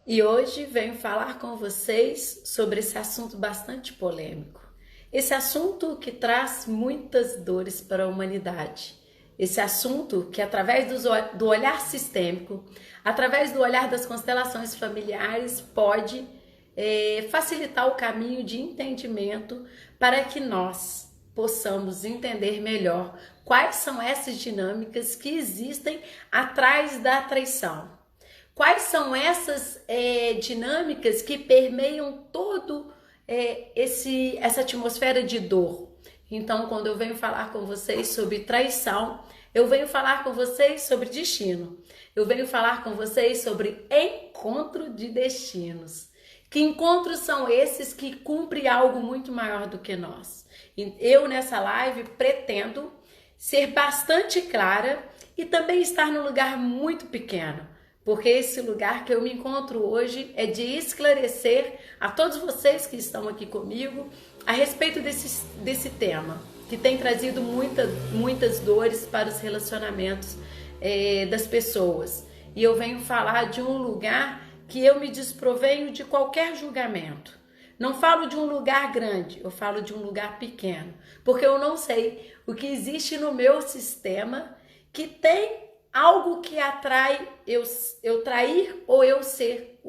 E hoje venho falar com vocês sobre esse assunto bastante polêmico. Esse assunto que traz muitas dores para a humanidade. Esse assunto que, através do olhar sistêmico, através do olhar das constelações familiares, pode facilitar o caminho de entendimento para que nós possamos entender melhor quais são essas dinâmicas que existem atrás da traição. Quais são essas dinâmicas que permeiam todo essa atmosfera de dor? Então, quando eu venho falar com vocês sobre traição, eu venho falar com vocês sobre destino. Eu venho falar com vocês sobre encontro de destinos. Que encontros são esses que cumprem algo muito maior do que nós? Eu, nessa live, pretendo ser bastante clara e também estar num lugar muito pequeno. Porque esse lugar que eu me encontro hoje é de esclarecer a todos vocês que estão aqui comigo a respeito desse tema, que tem trazido muitas dores para os relacionamentos das pessoas. E eu venho falar de um lugar que eu me desprovenho de qualquer julgamento. Não falo de um lugar grande, eu falo de um lugar pequeno, porque eu não sei o que existe no meu sistema que tem algo que atrai eu trair ou eu ser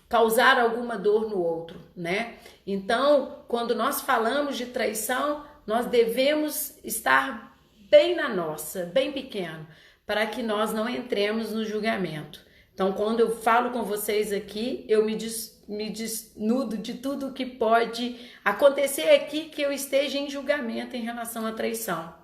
causar alguma dor no outro, né? Então, quando nós falamos de traição, nós devemos estar bem na nossa, bem pequeno, para que nós não entremos no julgamento. Então, quando eu falo com vocês aqui, eu me desnudo de tudo que pode acontecer aqui que eu esteja em julgamento em relação à traição.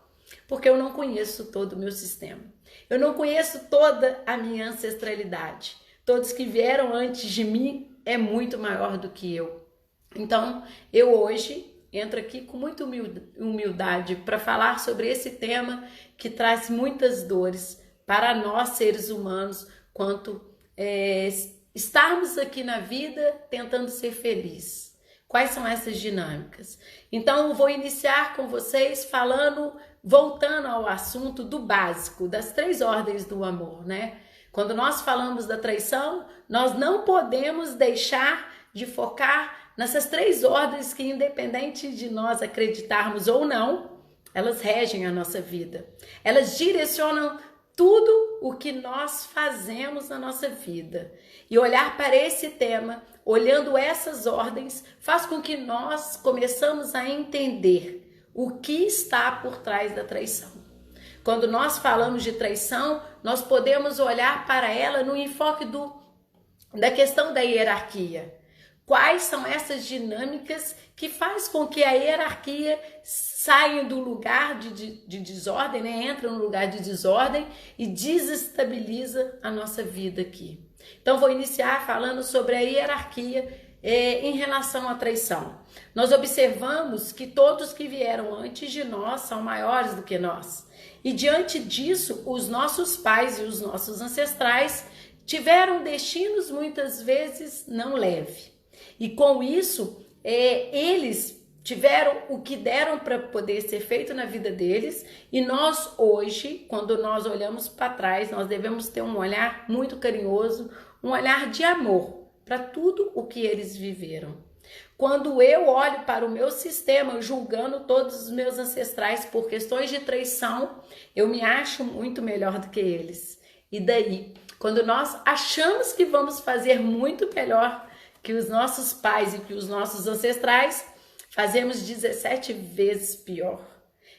Porque eu não conheço todo o meu sistema. Eu não conheço toda a minha ancestralidade. Todos que vieram antes de mim é muito maior do que eu. Então, eu hoje entro aqui com muita humildade para falar sobre esse tema que traz muitas dores para nós, seres humanos, quanto estarmos aqui na vida tentando ser felizes. Quais são essas dinâmicas? Então, eu vou iniciar com vocês voltando ao assunto do básico, das 3 ordens do amor, né? Quando nós falamos da traição, nós não podemos deixar de focar nessas 3 ordens que, independente de nós acreditarmos ou não, elas regem a nossa vida. Elas direcionam tudo o que nós fazemos na nossa vida. E olhar para esse tema, olhando essas ordens, faz com que nós começamos a entender o que está por trás da traição. Quando nós falamos de traição, nós podemos olhar para ela no enfoque da questão da hierarquia. Quais são essas dinâmicas que faz com que a hierarquia saia do lugar de desordem, né? Entra no lugar de desordem e desestabiliza a nossa vida aqui. Então, vou iniciar falando sobre a hierarquia em relação à traição. Nós observamos que todos que vieram antes de nós são maiores do que nós. E diante disso, os nossos pais e os nossos ancestrais tiveram destinos muitas vezes não leves. E com isso, eles tiveram o que deram para poder ser feito na vida deles, e nós hoje, quando nós olhamos para trás, nós devemos ter um olhar muito carinhoso, um olhar de amor para tudo o que eles viveram. Quando eu olho para o meu sistema, julgando todos os meus ancestrais por questões de traição, eu me acho muito melhor do que eles. E daí, quando nós achamos que vamos fazer muito melhor que os nossos pais e que os nossos ancestrais, fazemos 17 vezes pior.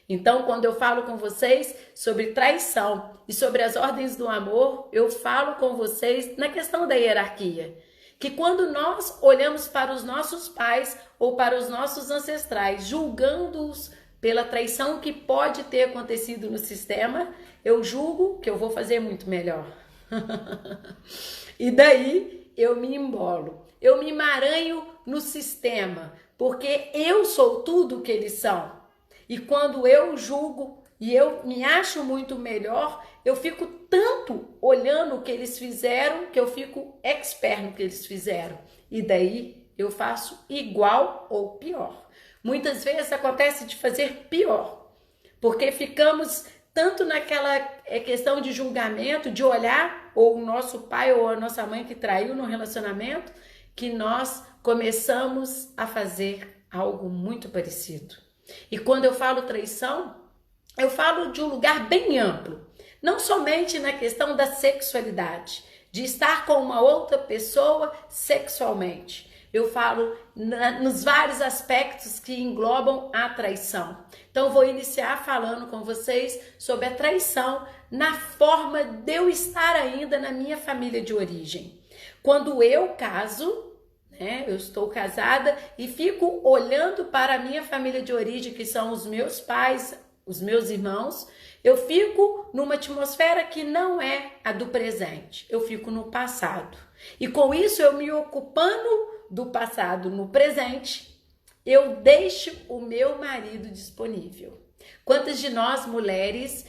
Então, quando eu falo com vocês sobre traição e sobre as ordens do amor, eu falo com vocês na questão da hierarquia. Que quando nós olhamos para os nossos pais ou para os nossos ancestrais, julgando-os pela traição que pode ter acontecido no sistema, eu julgo que eu vou fazer muito melhor. E daí eu me embolo. Eu me emaranho no sistema, porque eu sou tudo o que eles são. E quando eu julgo e eu me acho muito melhor, eu fico tanto olhando o que eles fizeram, que eu fico expert no que eles fizeram. E daí eu faço igual ou pior. Muitas vezes acontece de fazer pior, porque ficamos tanto naquela questão de julgamento, de olhar ou o nosso pai ou a nossa mãe que traiu no relacionamento, que nós começamos a fazer algo muito parecido. E quando eu falo traição, eu falo de um lugar bem amplo, não somente na questão da sexualidade, de estar com uma outra pessoa sexualmente. Eu falo nos vários aspectos que englobam a traição. Então, vou iniciar falando com vocês sobre a traição na forma de eu estar ainda na minha família de origem. Quando eu caso, eu estou casada e fico olhando para a minha família de origem, que são os meus pais, os meus irmãos, eu fico numa atmosfera que não é a do presente, eu fico no passado. E com isso, eu me ocupando do passado no presente, eu deixo o meu marido disponível. Quantas de nós, mulheres,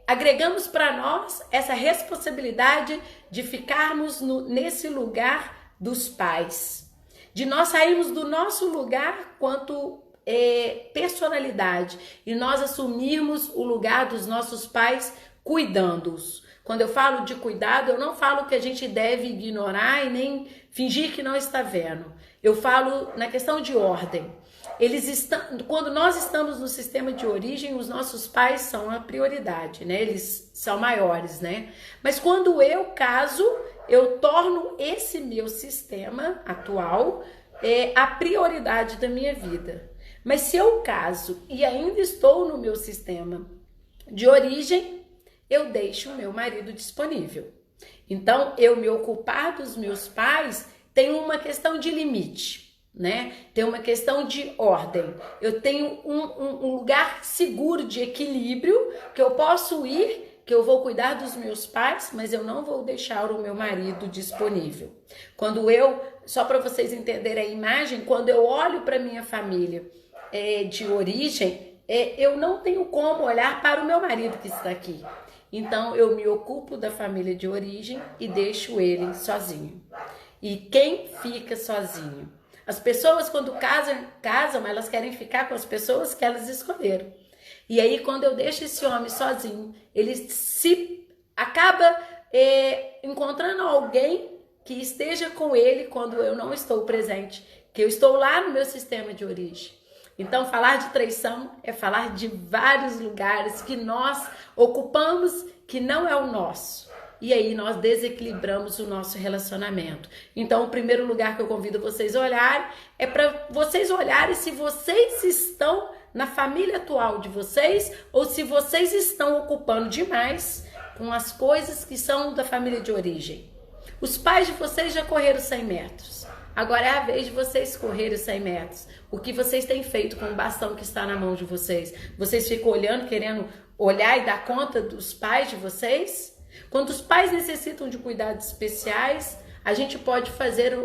agregamos para nós essa responsabilidade de ficarmos nesse lugar dos pais, de nós sairmos do nosso lugar quanto personalidade e nós assumirmos o lugar dos nossos pais cuidando-os. Quando eu falo de cuidado, eu não falo que a gente deve ignorar e nem fingir que não está vendo. Eu falo na questão de ordem. Quando nós estamos no sistema de origem, os nossos pais são a prioridade, né? Eles são maiores, né? Mas quando eu caso, eu torno esse meu sistema atual a prioridade da minha vida. Mas se eu caso e ainda estou no meu sistema de origem, eu deixo o meu marido disponível. Então, eu me ocupar dos meus pais tem uma questão de limite, né? Tem uma questão de ordem. Eu tenho um lugar seguro de equilíbrio que eu posso ir, que eu vou cuidar dos meus pais, mas eu não vou deixar o meu marido disponível. Só para vocês entenderem a imagem, quando eu olho para minha família de origem, eu não tenho como olhar para o meu marido que está aqui. Então, eu me ocupo da família de origem e deixo ele sozinho. E quem fica sozinho? As pessoas, quando casam, elas querem ficar com as pessoas que elas escolheram. E aí, quando eu deixo esse homem sozinho, ele acaba encontrando alguém que esteja com ele quando eu não estou presente, que eu estou lá no meu sistema de origem. Então, falar de traição é falar de vários lugares que nós ocupamos que não é o nosso. E aí nós desequilibramos o nosso relacionamento. Então, o primeiro lugar que eu convido vocês a olharem é para vocês olharem se vocês estão na família atual de vocês ou se vocês estão ocupando demais com as coisas que são da família de origem. Os pais de vocês já correram 100 metros. Agora é a vez de vocês correrem 100 metros. O que vocês têm feito com o bastão que está na mão de vocês? Vocês ficam olhando, querendo olhar e dar conta dos pais de vocês? Quando os pais necessitam de cuidados especiais, a gente pode fazer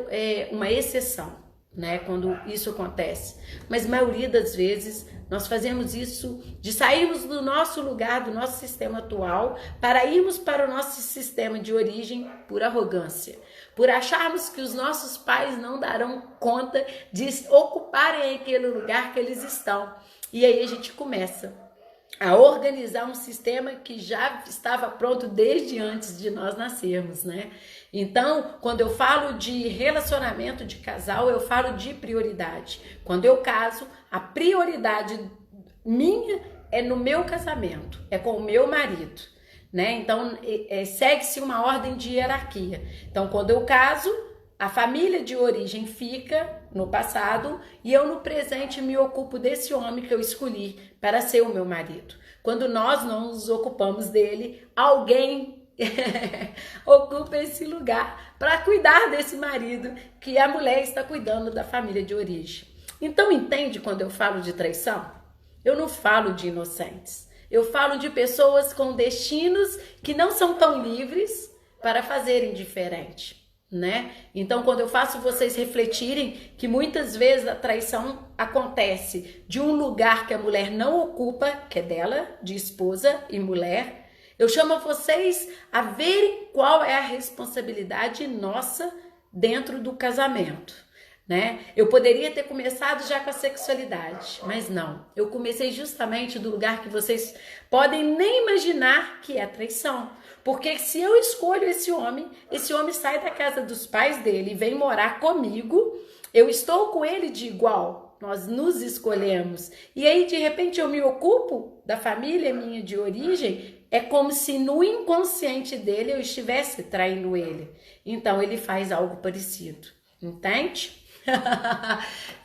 uma exceção, né? Quando isso acontece. Mas a maioria das vezes nós fazemos isso de sairmos do nosso lugar, do nosso sistema atual, para irmos para o nosso sistema de origem por arrogância. Por acharmos que os nossos pais não darão conta de ocuparem aquele lugar que eles estão. E aí a gente começa a organizar um sistema que já estava pronto desde antes de nós nascermos, né? Então, quando eu falo de relacionamento de casal, eu falo de prioridade. Quando eu caso, a prioridade minha é no meu casamento, é com o meu marido, né? Então, segue-se uma ordem de hierarquia. Então, quando eu caso, a família de origem fica no passado e eu no presente me ocupo desse homem que eu escolhi para ser o meu marido. Quando nós não nos ocupamos dele, alguém ocupa esse lugar para cuidar desse marido que a mulher está cuidando da família de origem. Então, entende quando eu falo de traição? Eu não falo de inocentes. Eu falo de pessoas com destinos que não são tão livres para fazerem diferente, né? Então, quando eu faço vocês refletirem que muitas vezes a traição acontece de um lugar que a mulher não ocupa, que é dela, de esposa e mulher, eu chamo vocês a verem qual é a responsabilidade nossa dentro do casamento. né? Eu poderia ter começado já com a sexualidade, mas não. Eu comecei justamente do lugar que vocês podem nem imaginar, que é traição. Porque se eu escolho esse homem sai da casa dos pais dele e vem morar comigo, eu estou com ele de igual. Nós nos escolhemos. E aí, de repente, eu me ocupo da família minha de origem. É como se no inconsciente dele eu estivesse traindo ele. Então, ele faz algo parecido. Entende?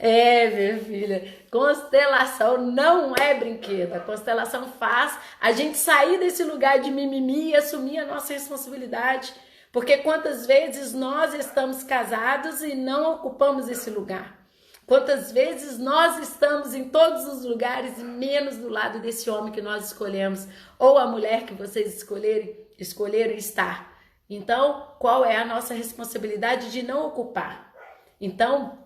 Minha filha, constelação não é brinquedo. A constelação faz a gente sair desse lugar de mimimi e assumir a nossa responsabilidade. Porque quantas vezes nós estamos casados e não ocupamos esse lugar? Quantas vezes nós estamos em todos os lugares e menos do lado desse homem que nós escolhemos, ou a mulher que vocês escolheram estar? Então, qual é a nossa responsabilidade de não ocupar? Então,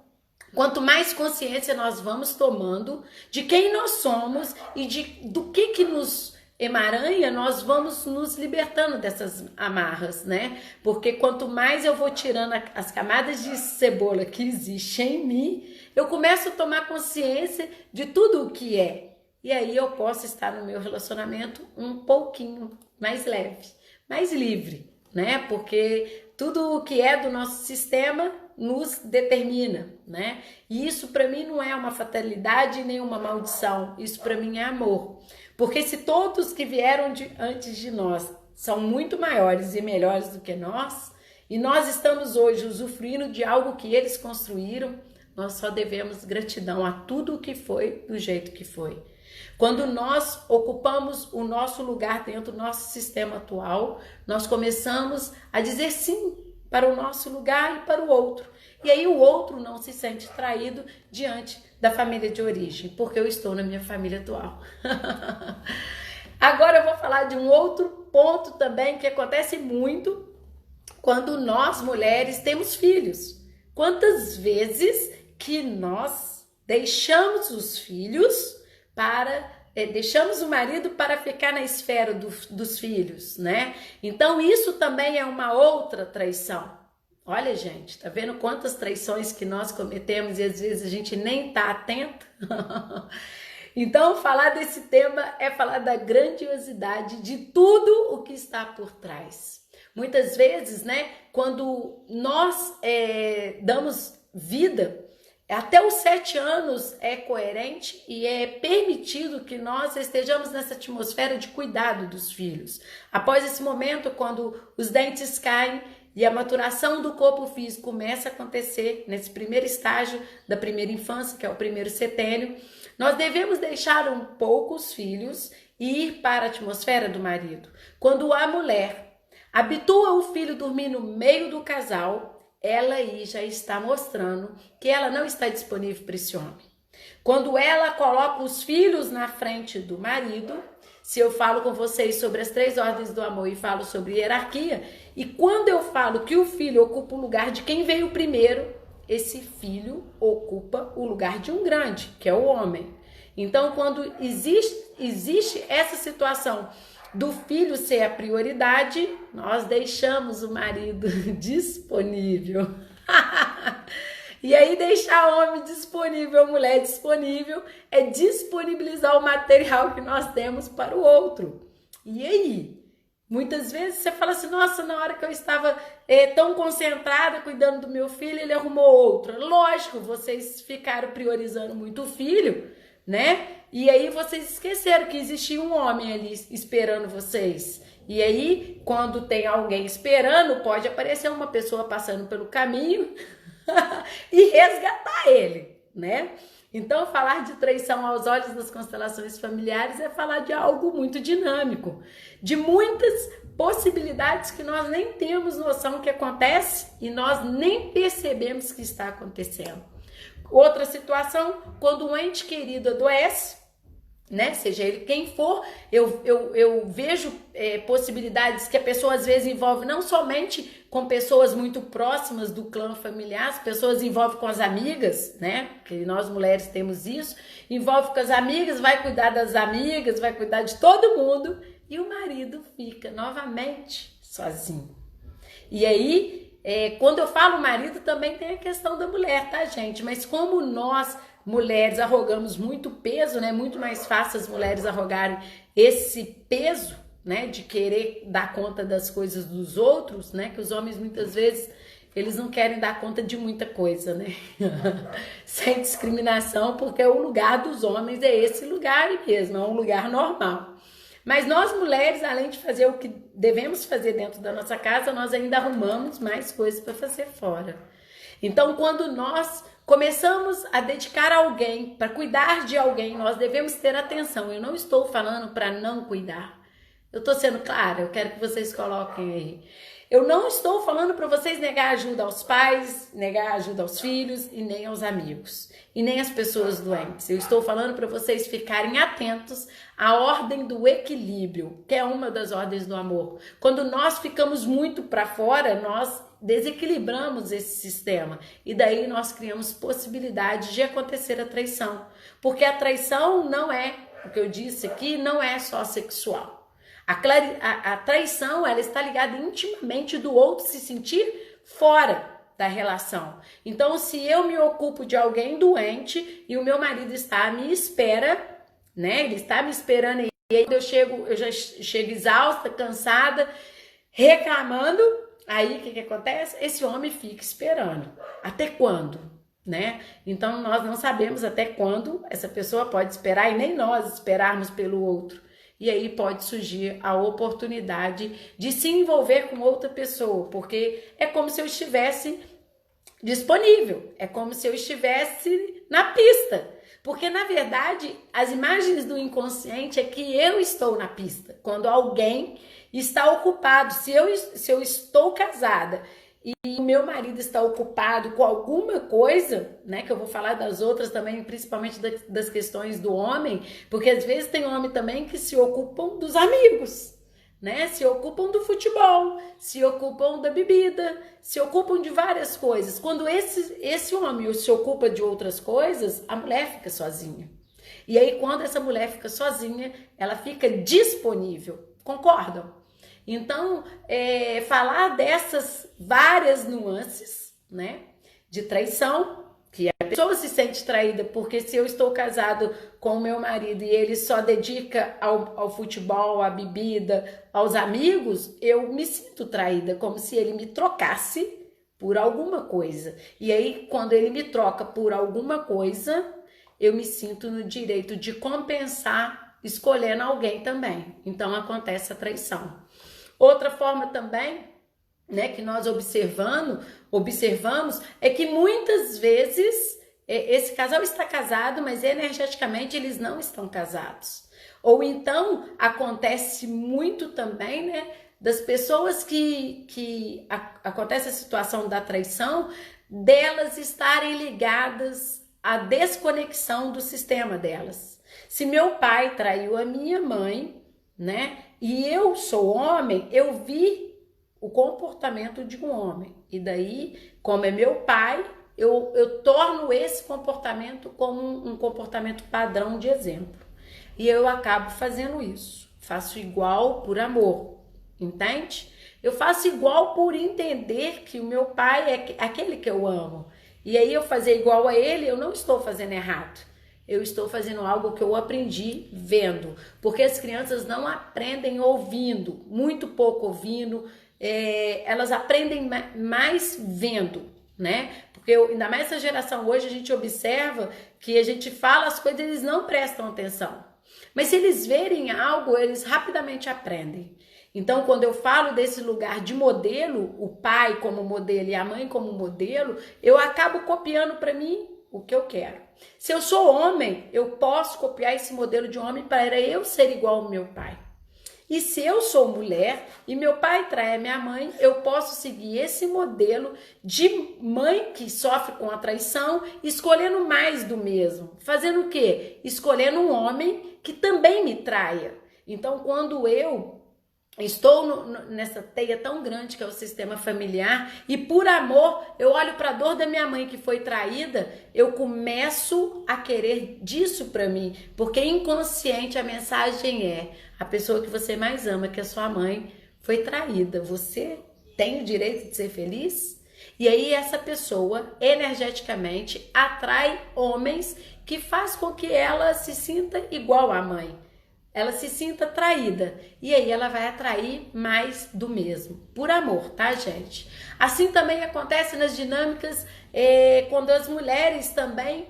quanto mais consciência nós vamos tomando de quem nós somos e do que nos emaranha, nós vamos nos libertando dessas amarras, né? Porque quanto mais eu vou tirando as camadas de cebola que existem em mim, eu começo a tomar consciência de tudo o que é. E aí eu posso estar no meu relacionamento um pouquinho mais leve, mais livre, né? Porque tudo o que é do nosso sistema nos determina, né? E isso para mim não é uma fatalidade nem uma maldição. Isso para mim é amor. Porque se todos que vieram antes de nós são muito maiores e melhores do que nós, e nós estamos hoje usufruindo de algo que eles construíram, nós só devemos gratidão a tudo o que foi do jeito que foi. Quando nós ocupamos o nosso lugar dentro do nosso sistema atual, nós começamos a dizer sim para o nosso lugar e para o outro. E aí o outro não se sente traído diante da família de origem, porque eu estou na minha família atual. Agora eu vou falar de um outro ponto também que acontece muito quando nós mulheres temos filhos. Quantas vezes que nós deixamos os filhos deixamos o marido para ficar na esfera dos filhos, né? Então isso também é uma outra traição. Olha, gente, tá vendo quantas traições que nós cometemos e às vezes a gente nem tá atento? Então, falar desse tema é falar da grandiosidade de tudo o que está por trás. Muitas vezes, né, quando nós damos vida, até os 7 anos é coerente e é permitido que nós estejamos nessa atmosfera de cuidado dos filhos. Após esse momento, quando os dentes caem e a maturação do corpo físico começa a acontecer nesse primeiro estágio da primeira infância, que é o primeiro setênio, nós devemos deixar um pouco os filhos e ir para a atmosfera do marido. Quando a mulher habitua o filho dormir no meio do casal, ela aí já está mostrando que ela não está disponível para esse homem. Quando ela coloca os filhos na frente do marido, se eu falo com vocês sobre as 3 ordens do amor e falo sobre hierarquia, e quando eu falo que o filho ocupa o lugar de quem veio primeiro, esse filho ocupa o lugar de um grande, que é o homem. Então, quando existe essa situação do filho ser a prioridade, nós deixamos o marido disponível. E aí deixar o homem disponível, a mulher disponível, é disponibilizar o material que nós temos para o outro. E aí? Muitas vezes você fala assim, nossa, na hora que eu estava tão concentrada cuidando do meu filho, ele arrumou outra. Lógico, vocês ficaram priorizando muito o filho, né? E aí vocês esqueceram que existia um homem ali esperando vocês. E aí, quando tem alguém esperando, pode aparecer uma pessoa passando pelo caminho e resgatar ele, né? Então, falar de traição aos olhos das constelações familiares é falar de algo muito dinâmico, de muitas possibilidades que nós nem temos noção que acontece e nós nem percebemos que está acontecendo. Outra situação, quando um ente querido adoece, né? Seja ele quem for, eu vejo possibilidades que a pessoa às vezes envolve não somente com pessoas muito próximas do clã familiar, as pessoas envolvem com as amigas, né? Que nós mulheres temos isso, envolve com as amigas, vai cuidar das amigas, vai cuidar de todo mundo e o marido fica novamente sozinho. E aí Quando eu falo marido, também tem a questão da mulher, tá, gente? Mas como nós, mulheres, arrogamos muito peso, né? Muito mais fácil as mulheres arrogarem esse peso, né? De querer dar conta das coisas dos outros, né? Que os homens, muitas vezes, eles não querem dar conta de muita coisa, né? Sem discriminação, porque o lugar dos homens é esse lugar mesmo, é um lugar normal. Mas nós mulheres, além de fazer o que devemos fazer dentro da nossa casa, nós ainda arrumamos mais coisas para fazer fora. Então, quando nós começamos a dedicar alguém, para cuidar de alguém, nós devemos ter atenção. Eu não estou falando para não cuidar. Eu estou sendo clara, eu quero que vocês coloquem aí. Eu não estou falando para vocês negar ajuda aos pais, negar ajuda aos filhos e nem aos amigos, e nem às pessoas doentes. Eu estou falando para vocês ficarem atentos à ordem do equilíbrio, que é uma das ordens do amor. Quando nós ficamos muito para fora, nós desequilibramos esse sistema e daí nós criamos possibilidade de acontecer a traição. Porque a traição não é, o que eu disse aqui, não é só sexual. A traição, ela está ligada intimamente do outro se sentir fora da relação. Então, se eu me ocupo de alguém doente e o meu marido está à minha espera, né? Ele está me esperando e aí eu já chego exausta, cansada, reclamando. Aí, o que acontece? Esse homem fica esperando. Até quando? Né? Então, nós não sabemos até quando essa pessoa pode esperar e nem nós esperarmos pelo outro. E aí pode surgir a oportunidade de se envolver com outra pessoa, porque é como se eu estivesse disponível, é como se eu estivesse na pista. Porque, na verdade, as imagens do inconsciente é que eu estou na pista, quando alguém está ocupado. Se eu estou casada e o meu marido está ocupado com alguma coisa, né, que eu vou falar das outras também, principalmente das questões do homem, porque às vezes tem homem também que se ocupam dos amigos, né, se ocupam do futebol, se ocupam da bebida, se ocupam de várias coisas. Quando esse homem se ocupa de outras coisas, a mulher fica sozinha. E aí, quando essa mulher fica sozinha, ela fica disponível. Concordam? Então, falar dessas várias nuances, né, de traição, que a pessoa se sente traída, porque se eu estou casado com o meu marido e ele só dedica ao futebol, à bebida, aos amigos, eu me sinto traída, como se ele me trocasse por alguma coisa. E aí, quando ele me troca por alguma coisa, eu me sinto no direito de compensar escolhendo alguém também. Então, acontece a traição. Outra forma também, né, que nós observamos é que muitas vezes esse casal está casado, mas energeticamente eles não estão casados. Ou então acontece muito também, né, das pessoas que acontece a situação da traição, delas estarem ligadas à desconexão do sistema delas. Se meu pai traiu a minha mãe, né, e eu sou homem, eu vi o comportamento de um homem. E daí, como é meu pai, eu torno esse comportamento como um comportamento padrão de exemplo. E eu acabo fazendo isso. Faço igual por amor, entende? Eu faço igual por entender que o meu pai é aquele que eu amo. E aí eu fazer igual a ele, eu não estou fazendo errado. Eu estou fazendo algo que eu aprendi vendo, porque as crianças não aprendem ouvindo, muito pouco ouvindo, elas aprendem mais vendo, né? Porque ainda mais essa geração hoje, a gente observa que a gente fala as coisas e eles não prestam atenção. Mas se eles verem algo, eles rapidamente aprendem. Então, quando eu falo desse lugar de modelo, o pai como modelo e a mãe como modelo, eu acabo copiando para mim o que eu quero. Se eu sou homem, eu posso copiar esse modelo de homem para eu ser igual ao meu pai. E se eu sou mulher e meu pai trai a minha mãe, eu posso seguir esse modelo de mãe que sofre com a traição, escolhendo mais do mesmo. Fazendo o quê? Escolhendo um homem que também me traia. Então, quando eu estou nessa teia tão grande que é o sistema familiar e por amor eu olho para a dor da minha mãe que foi traída, eu começo a querer disso para mim, porque inconsciente a mensagem é: a pessoa que você mais ama, que é sua mãe, foi traída, você tem o direito de ser feliz? E aí essa pessoa, energeticamente, atrai homens que faz com que ela se sinta igual à mãe. Ela se sinta traída. E aí ela vai atrair mais do mesmo. Por amor, tá, gente? Assim também acontece nas dinâmicas quando as mulheres também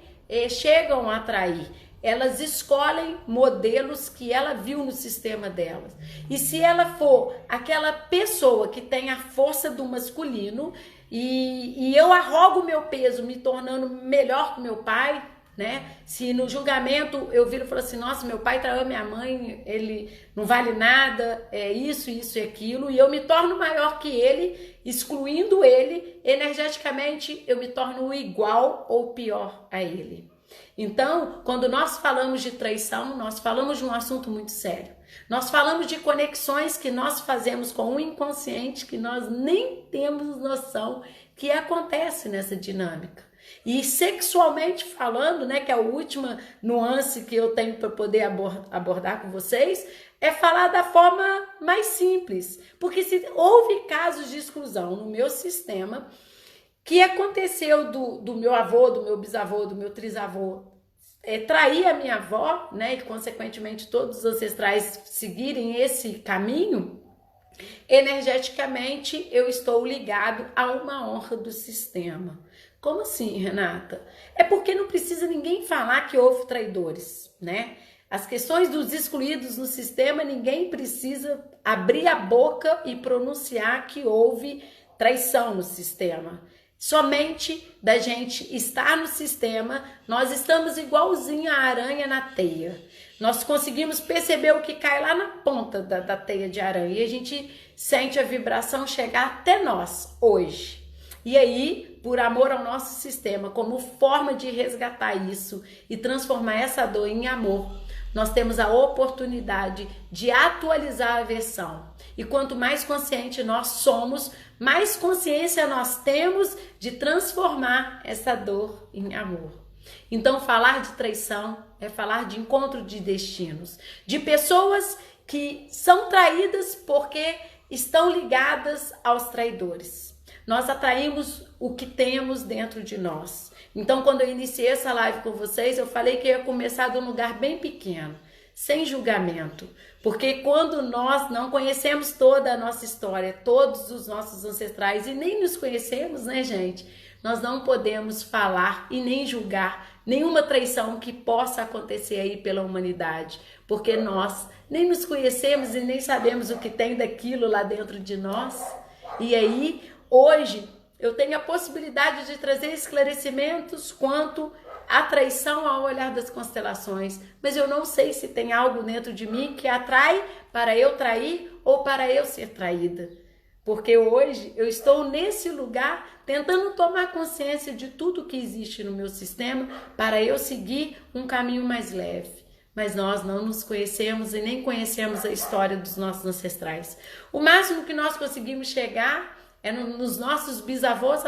chegam a atrair. Elas escolhem modelos que ela viu no sistema delas. E se ela for aquela pessoa que tem a força do masculino e eu arrogo o meu peso me tornando melhor que meu pai, né? Se no julgamento eu viro e falo assim, nossa, meu pai traiu minha mãe, ele não vale nada, é isso, isso e aquilo, e eu me torno maior que ele, excluindo ele, energeticamente eu me torno igual ou pior a ele. Então, quando nós falamos de traição, nós falamos de um assunto muito sério. Nós falamos de conexões que nós fazemos com o inconsciente que nós nem temos noção que acontece nessa dinâmica. E sexualmente falando, né, que é a última nuance que eu tenho para poder abordar com vocês, é falar da forma mais simples. Porque se houve casos de exclusão no meu sistema, que aconteceu do meu avô, do meu bisavô, do meu trisavô, trair a minha avó, né, e consequentemente todos os ancestrais seguirem esse caminho, energeticamente eu estou ligado a uma honra do sistema. Como assim, Renata? É porque não precisa ninguém falar que houve traidores, né? As questões dos excluídos no sistema, ninguém precisa abrir a boca e pronunciar que houve traição no sistema. Somente da gente estar no sistema, nós estamos igualzinho a aranha na teia. Nós conseguimos perceber o que cai lá na ponta da teia de aranha e a gente sente a vibração chegar até nós hoje. E aí, por amor ao nosso sistema, como forma de resgatar isso e transformar essa dor em amor, nós temos a oportunidade de atualizar a versão. E quanto mais consciente nós somos, mais consciência nós temos de transformar essa dor em amor. Então, falar de traição é falar de encontro de destinos, de pessoas que são traídas porque estão ligadas aos traidores. Nós atraímos o que temos dentro de nós. Então, quando eu iniciei essa live com vocês, eu falei que eu ia começar de um lugar bem pequeno, sem julgamento. Porque quando nós não conhecemos toda a nossa história, todos os nossos ancestrais, e nem nos conhecemos, né, gente? Nós não podemos falar e nem julgar nenhuma traição que possa acontecer aí pela humanidade. Porque nós nem nos conhecemos e nem sabemos o que tem daquilo lá dentro de nós. E aí, hoje, eu tenho a possibilidade de trazer esclarecimentos quanto à traição ao olhar das constelações, mas eu não sei se tem algo dentro de mim que atrai para eu trair ou para eu ser traída. Porque hoje eu estou nesse lugar tentando tomar consciência de tudo que existe no meu sistema para eu seguir um caminho mais leve. Mas nós não nos conhecemos e nem conhecemos a história dos nossos ancestrais. O máximo que nós conseguimos chegar é nos nossos bisavós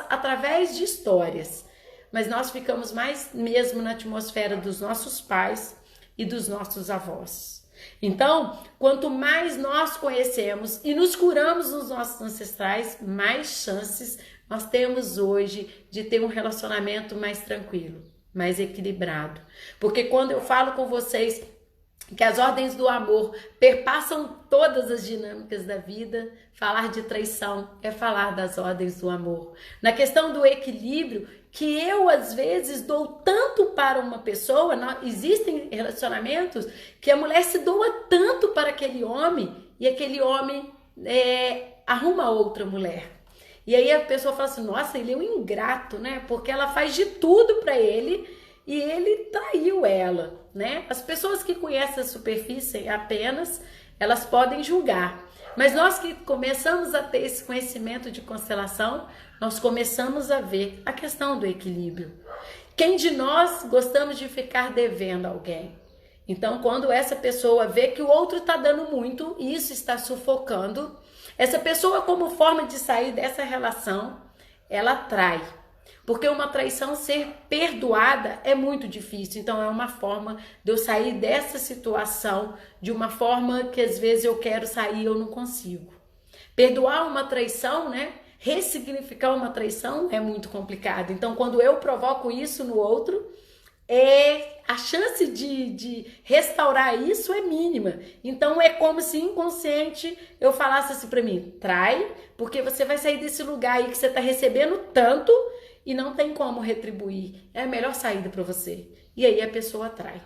através de histórias. Mas nós ficamos mais mesmo na atmosfera dos nossos pais e dos nossos avós. Então, quanto mais nós conhecemos e nos curamos nos nossos ancestrais, mais chances nós temos hoje de ter um relacionamento mais tranquilo, mais equilibrado. Porque quando eu falo com vocês que as ordens do amor perpassam todas as dinâmicas da vida, falar de traição é falar das ordens do amor. Na questão do equilíbrio, que eu às vezes dou tanto para uma pessoa, existem relacionamentos que a mulher se doa tanto para aquele homem e aquele homem arruma outra mulher. E aí a pessoa fala assim, nossa, ele é um ingrato, né? Porque ela faz de tudo para ele e ele traiu ela, né? As pessoas que conhecem a superfície apenas, elas podem julgar. Mas nós que começamos a ter esse conhecimento de constelação, nós começamos a ver a questão do equilíbrio. Quem de nós gostamos de ficar devendo a alguém? Então, quando essa pessoa vê que o outro está dando muito e isso está sufocando, essa pessoa, como forma de sair dessa relação, ela trai. Porque uma traição ser perdoada é muito difícil. Então é uma forma de eu sair dessa situação de uma forma que às vezes eu quero sair e eu não consigo. Perdoar uma traição, né? Ressignificar uma traição é muito complicado. Então, quando eu provoco isso no outro, a chance de restaurar isso é mínima. Então, é como se inconsciente eu falasse assim pra mim: trai, porque você vai sair desse lugar aí que você tá recebendo tanto e não tem como retribuir. É a melhor saída para você. E aí a pessoa trai.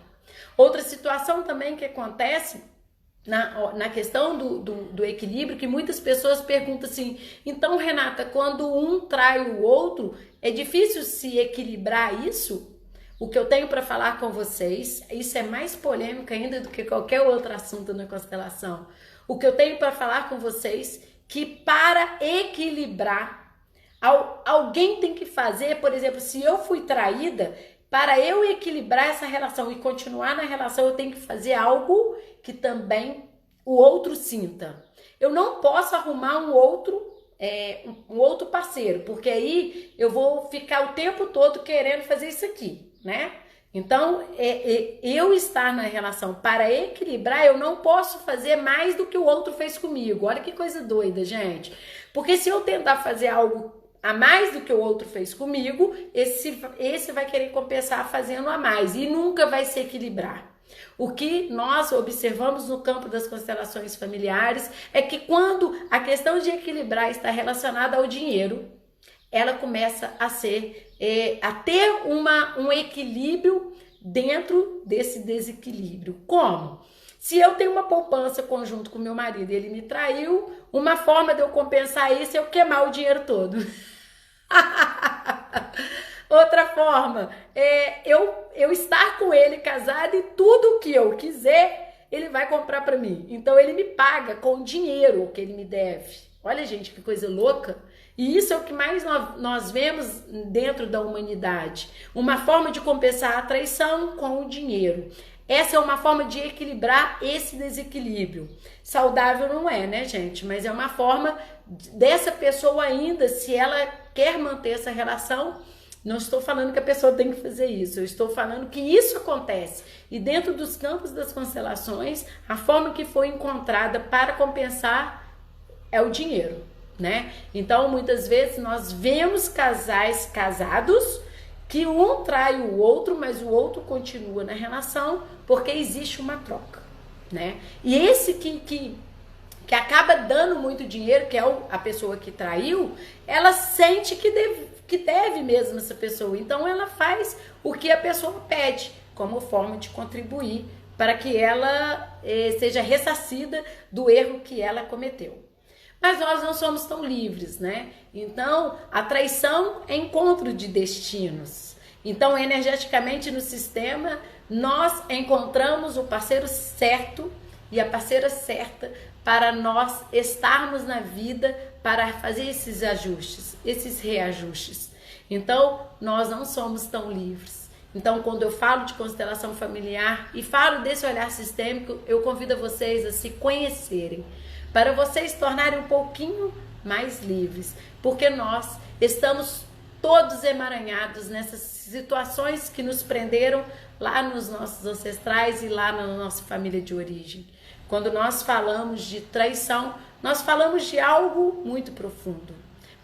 Outra situação também que acontece na questão do equilíbrio, que muitas pessoas perguntam assim: então, Renata, quando um trai o outro, é difícil se equilibrar isso? O que eu tenho para falar com vocês, isso é mais polêmico ainda do que qualquer outro assunto na constelação. O que eu tenho para falar com vocês, que para equilibrar, alguém tem que fazer, por exemplo, se eu fui traída, para eu equilibrar essa relação e continuar na relação, eu tenho que fazer algo que também o outro sinta. Eu não posso arrumar um outro parceiro, porque aí eu vou ficar o tempo todo querendo fazer isso aqui, né? Então, eu estar na relação para equilibrar, eu não posso fazer mais do que o outro fez comigo. Olha que coisa doida, gente. Porque se eu tentar fazer algo a mais do que o outro fez comigo, esse vai querer compensar fazendo a mais e nunca vai se equilibrar. O que nós observamos no campo das constelações familiares é que quando a questão de equilibrar está relacionada ao dinheiro, ela começa a ter um equilíbrio dentro desse desequilíbrio. Como? Se eu tenho uma poupança conjunto com meu marido e ele me traiu, uma forma de eu compensar isso é eu queimar o dinheiro todo. Outra forma é eu estar com ele casado e tudo que eu quiser, ele vai comprar para mim. Então ele me paga com dinheiro que ele me deve. Olha, gente, que coisa louca. E isso é o que mais nós vemos dentro da humanidade. Uma forma de compensar a traição com o dinheiro. Essa é uma forma de equilibrar esse desequilíbrio. Saudável não é, né, gente? Mas é uma forma dessa pessoa ainda, se ela quer manter essa relação, não estou falando que a pessoa tem que fazer isso, eu estou falando que isso acontece. E dentro dos campos das constelações, a forma que foi encontrada para compensar é o dinheiro, né? Então, muitas vezes nós vemos casais casados que um trai o outro, mas o outro continua na relação porque existe uma troca, né? E esse que acaba dando muito dinheiro, que é a pessoa que traiu, ela sente que deve mesmo essa pessoa. Então ela faz o que a pessoa pede, como forma de contribuir para que ela seja ressarcida do erro que ela cometeu. Mas nós não somos tão livres, né? Então, a traição é encontro de destinos. Então, energeticamente no sistema, nós encontramos o parceiro certo e a parceira certa para nós estarmos na vida, para fazer esses ajustes, esses reajustes. Então, nós não somos tão livres. Então, quando eu falo de constelação familiar e falo desse olhar sistêmico, eu convido vocês a se conhecerem, para vocês tornarem um pouquinho mais livres, porque nós estamos todos emaranhados nessas situações que nos prenderam lá nos nossos ancestrais e lá na nossa família de origem. Quando nós falamos de traição, nós falamos de algo muito profundo.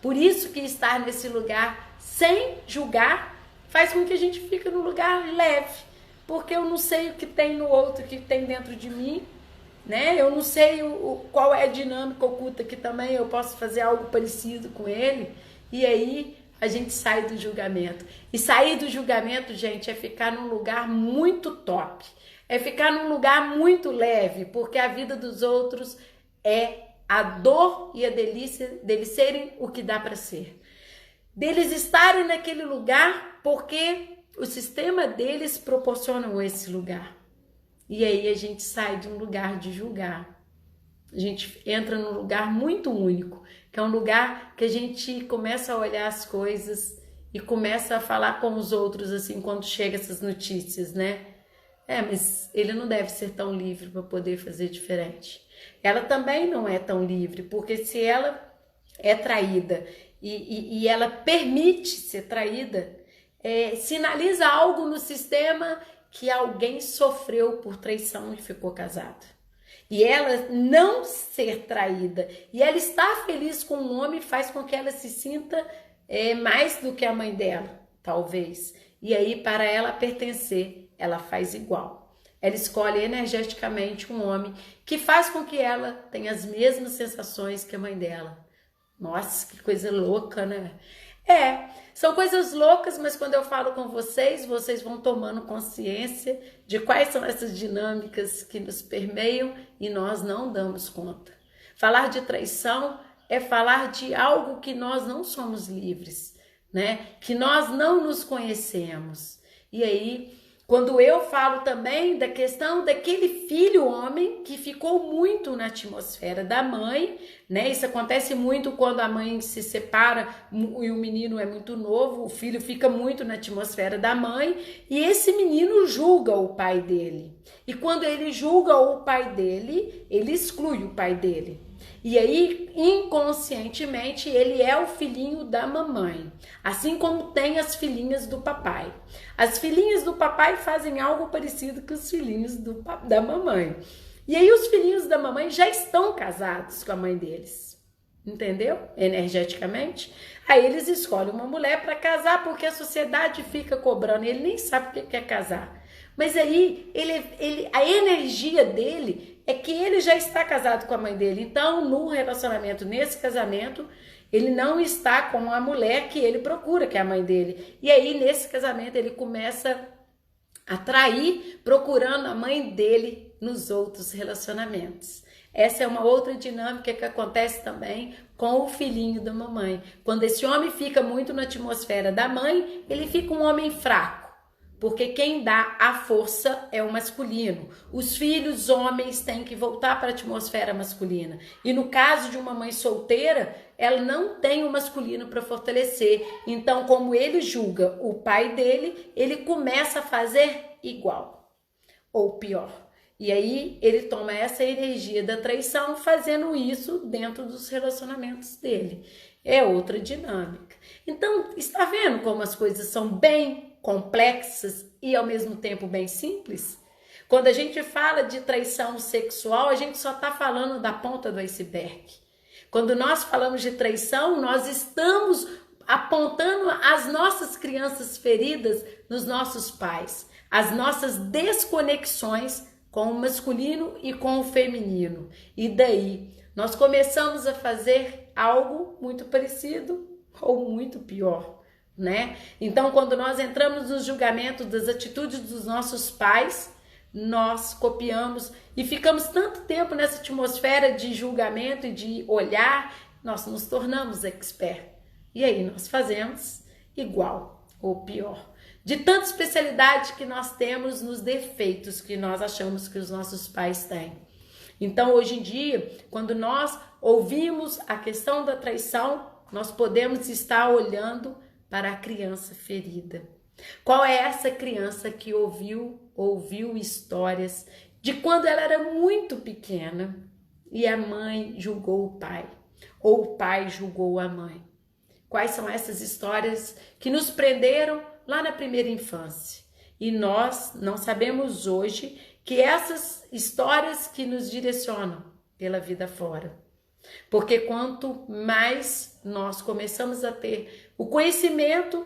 Por isso que estar nesse lugar sem julgar faz com que a gente fique num lugar leve, porque eu não sei o que tem no outro, o que tem dentro de mim, né? Eu não sei qual é a dinâmica oculta que também eu posso fazer algo parecido com ele, e aí a gente sai do julgamento. E sair do julgamento, gente, é ficar num lugar muito top, é ficar num lugar muito leve, porque a vida dos outros é a dor e a delícia deles serem o que dá para ser, deles estarem naquele lugar porque o sistema deles proporciona esse lugar. E aí a gente sai de um lugar de julgar. A gente entra num lugar muito único, que é um lugar que a gente começa a olhar as coisas e começa a falar com os outros, assim, quando chega essas notícias, né? Mas ele não deve ser tão livre para poder fazer diferente. Ela também não é tão livre, porque se ela é traída e ela permite ser traída, sinaliza algo no sistema que alguém sofreu por traição e ficou casado. e ela não ser traída, e ela estar feliz com um homem faz com que ela se sinta mais do que a mãe dela, talvez. E aí, para ela pertencer, ela faz igual. Ela escolhe energeticamente um homem que faz com que ela tenha as mesmas sensações que a mãe dela. Nossa, que coisa louca, né? São coisas loucas, mas quando eu falo com vocês, vocês vão tomando consciência de quais são essas dinâmicas que nos permeiam e nós não damos conta. Falar de traição é falar de algo que nós não somos livres, né? Que nós não nos conhecemos. E aí, quando eu falo também da questão daquele filho homem que ficou muito na atmosfera da mãe, né? Isso acontece muito quando a mãe se separa e o menino é muito novo, o filho fica muito na atmosfera da mãe e esse menino julga o pai dele. E quando ele julga o pai dele, ele exclui o pai dele. E aí, inconscientemente, ele é o filhinho da mamãe, assim como tem as filhinhas do papai. As filhinhas do papai fazem algo parecido com os filhinhos da mamãe. E aí, os filhinhos da mamãe já estão casados com a mãe deles, entendeu? Energeticamente. Aí, eles escolhem uma mulher para casar porque a sociedade fica cobrando, ele nem sabe o que quer casar. Mas aí, a energia dele é que ele já está casado com a mãe dele. Então, no relacionamento, nesse casamento, ele não está com a mulher que ele procura, que é a mãe dele. E aí, nesse casamento, ele começa a trair, procurando a mãe dele nos outros relacionamentos. Essa é uma outra dinâmica que acontece também com o filhinho da mamãe. Quando esse homem fica muito na atmosfera da mãe, ele fica um homem fraco. Porque quem dá a força é o masculino. Os filhos homens têm que voltar para a atmosfera masculina. E no caso de uma mãe solteira, ela não tem o masculino para fortalecer. Então, como ele julga o pai dele, ele começa a fazer igual ou pior. E aí ele toma essa energia da traição fazendo isso dentro dos relacionamentos dele. É outra dinâmica. Então, está vendo como as coisas são bem complexas e ao mesmo tempo bem simples? Quando a gente fala de traição sexual, a gente só está falando da ponta do iceberg. Quando nós falamos de traição, nós estamos apontando as nossas crianças feridas nos nossos pais, as nossas desconexões com o masculino e com o feminino. E daí, nós começamos a fazer algo muito parecido ou muito pior. Né? Então, quando nós entramos no julgamento das atitudes dos nossos pais, nós copiamos e ficamos tanto tempo nessa atmosfera de julgamento e de olhar, nós nos tornamos expert. E aí nós fazemos igual ou pior. De tanta especialidade que nós temos nos defeitos que nós achamos que os nossos pais têm. Então, hoje em dia, quando nós ouvimos a questão da traição, nós podemos estar olhando para a criança ferida. Qual é essa criança que ouviu histórias de quando ela era muito pequena e a mãe julgou o pai, ou o pai julgou a mãe? Quais são essas histórias que nos prenderam lá na primeira infância? E nós não sabemos hoje que essas histórias que nos direcionam pela vida fora. Porque quanto mais nós começamos a ter o conhecimento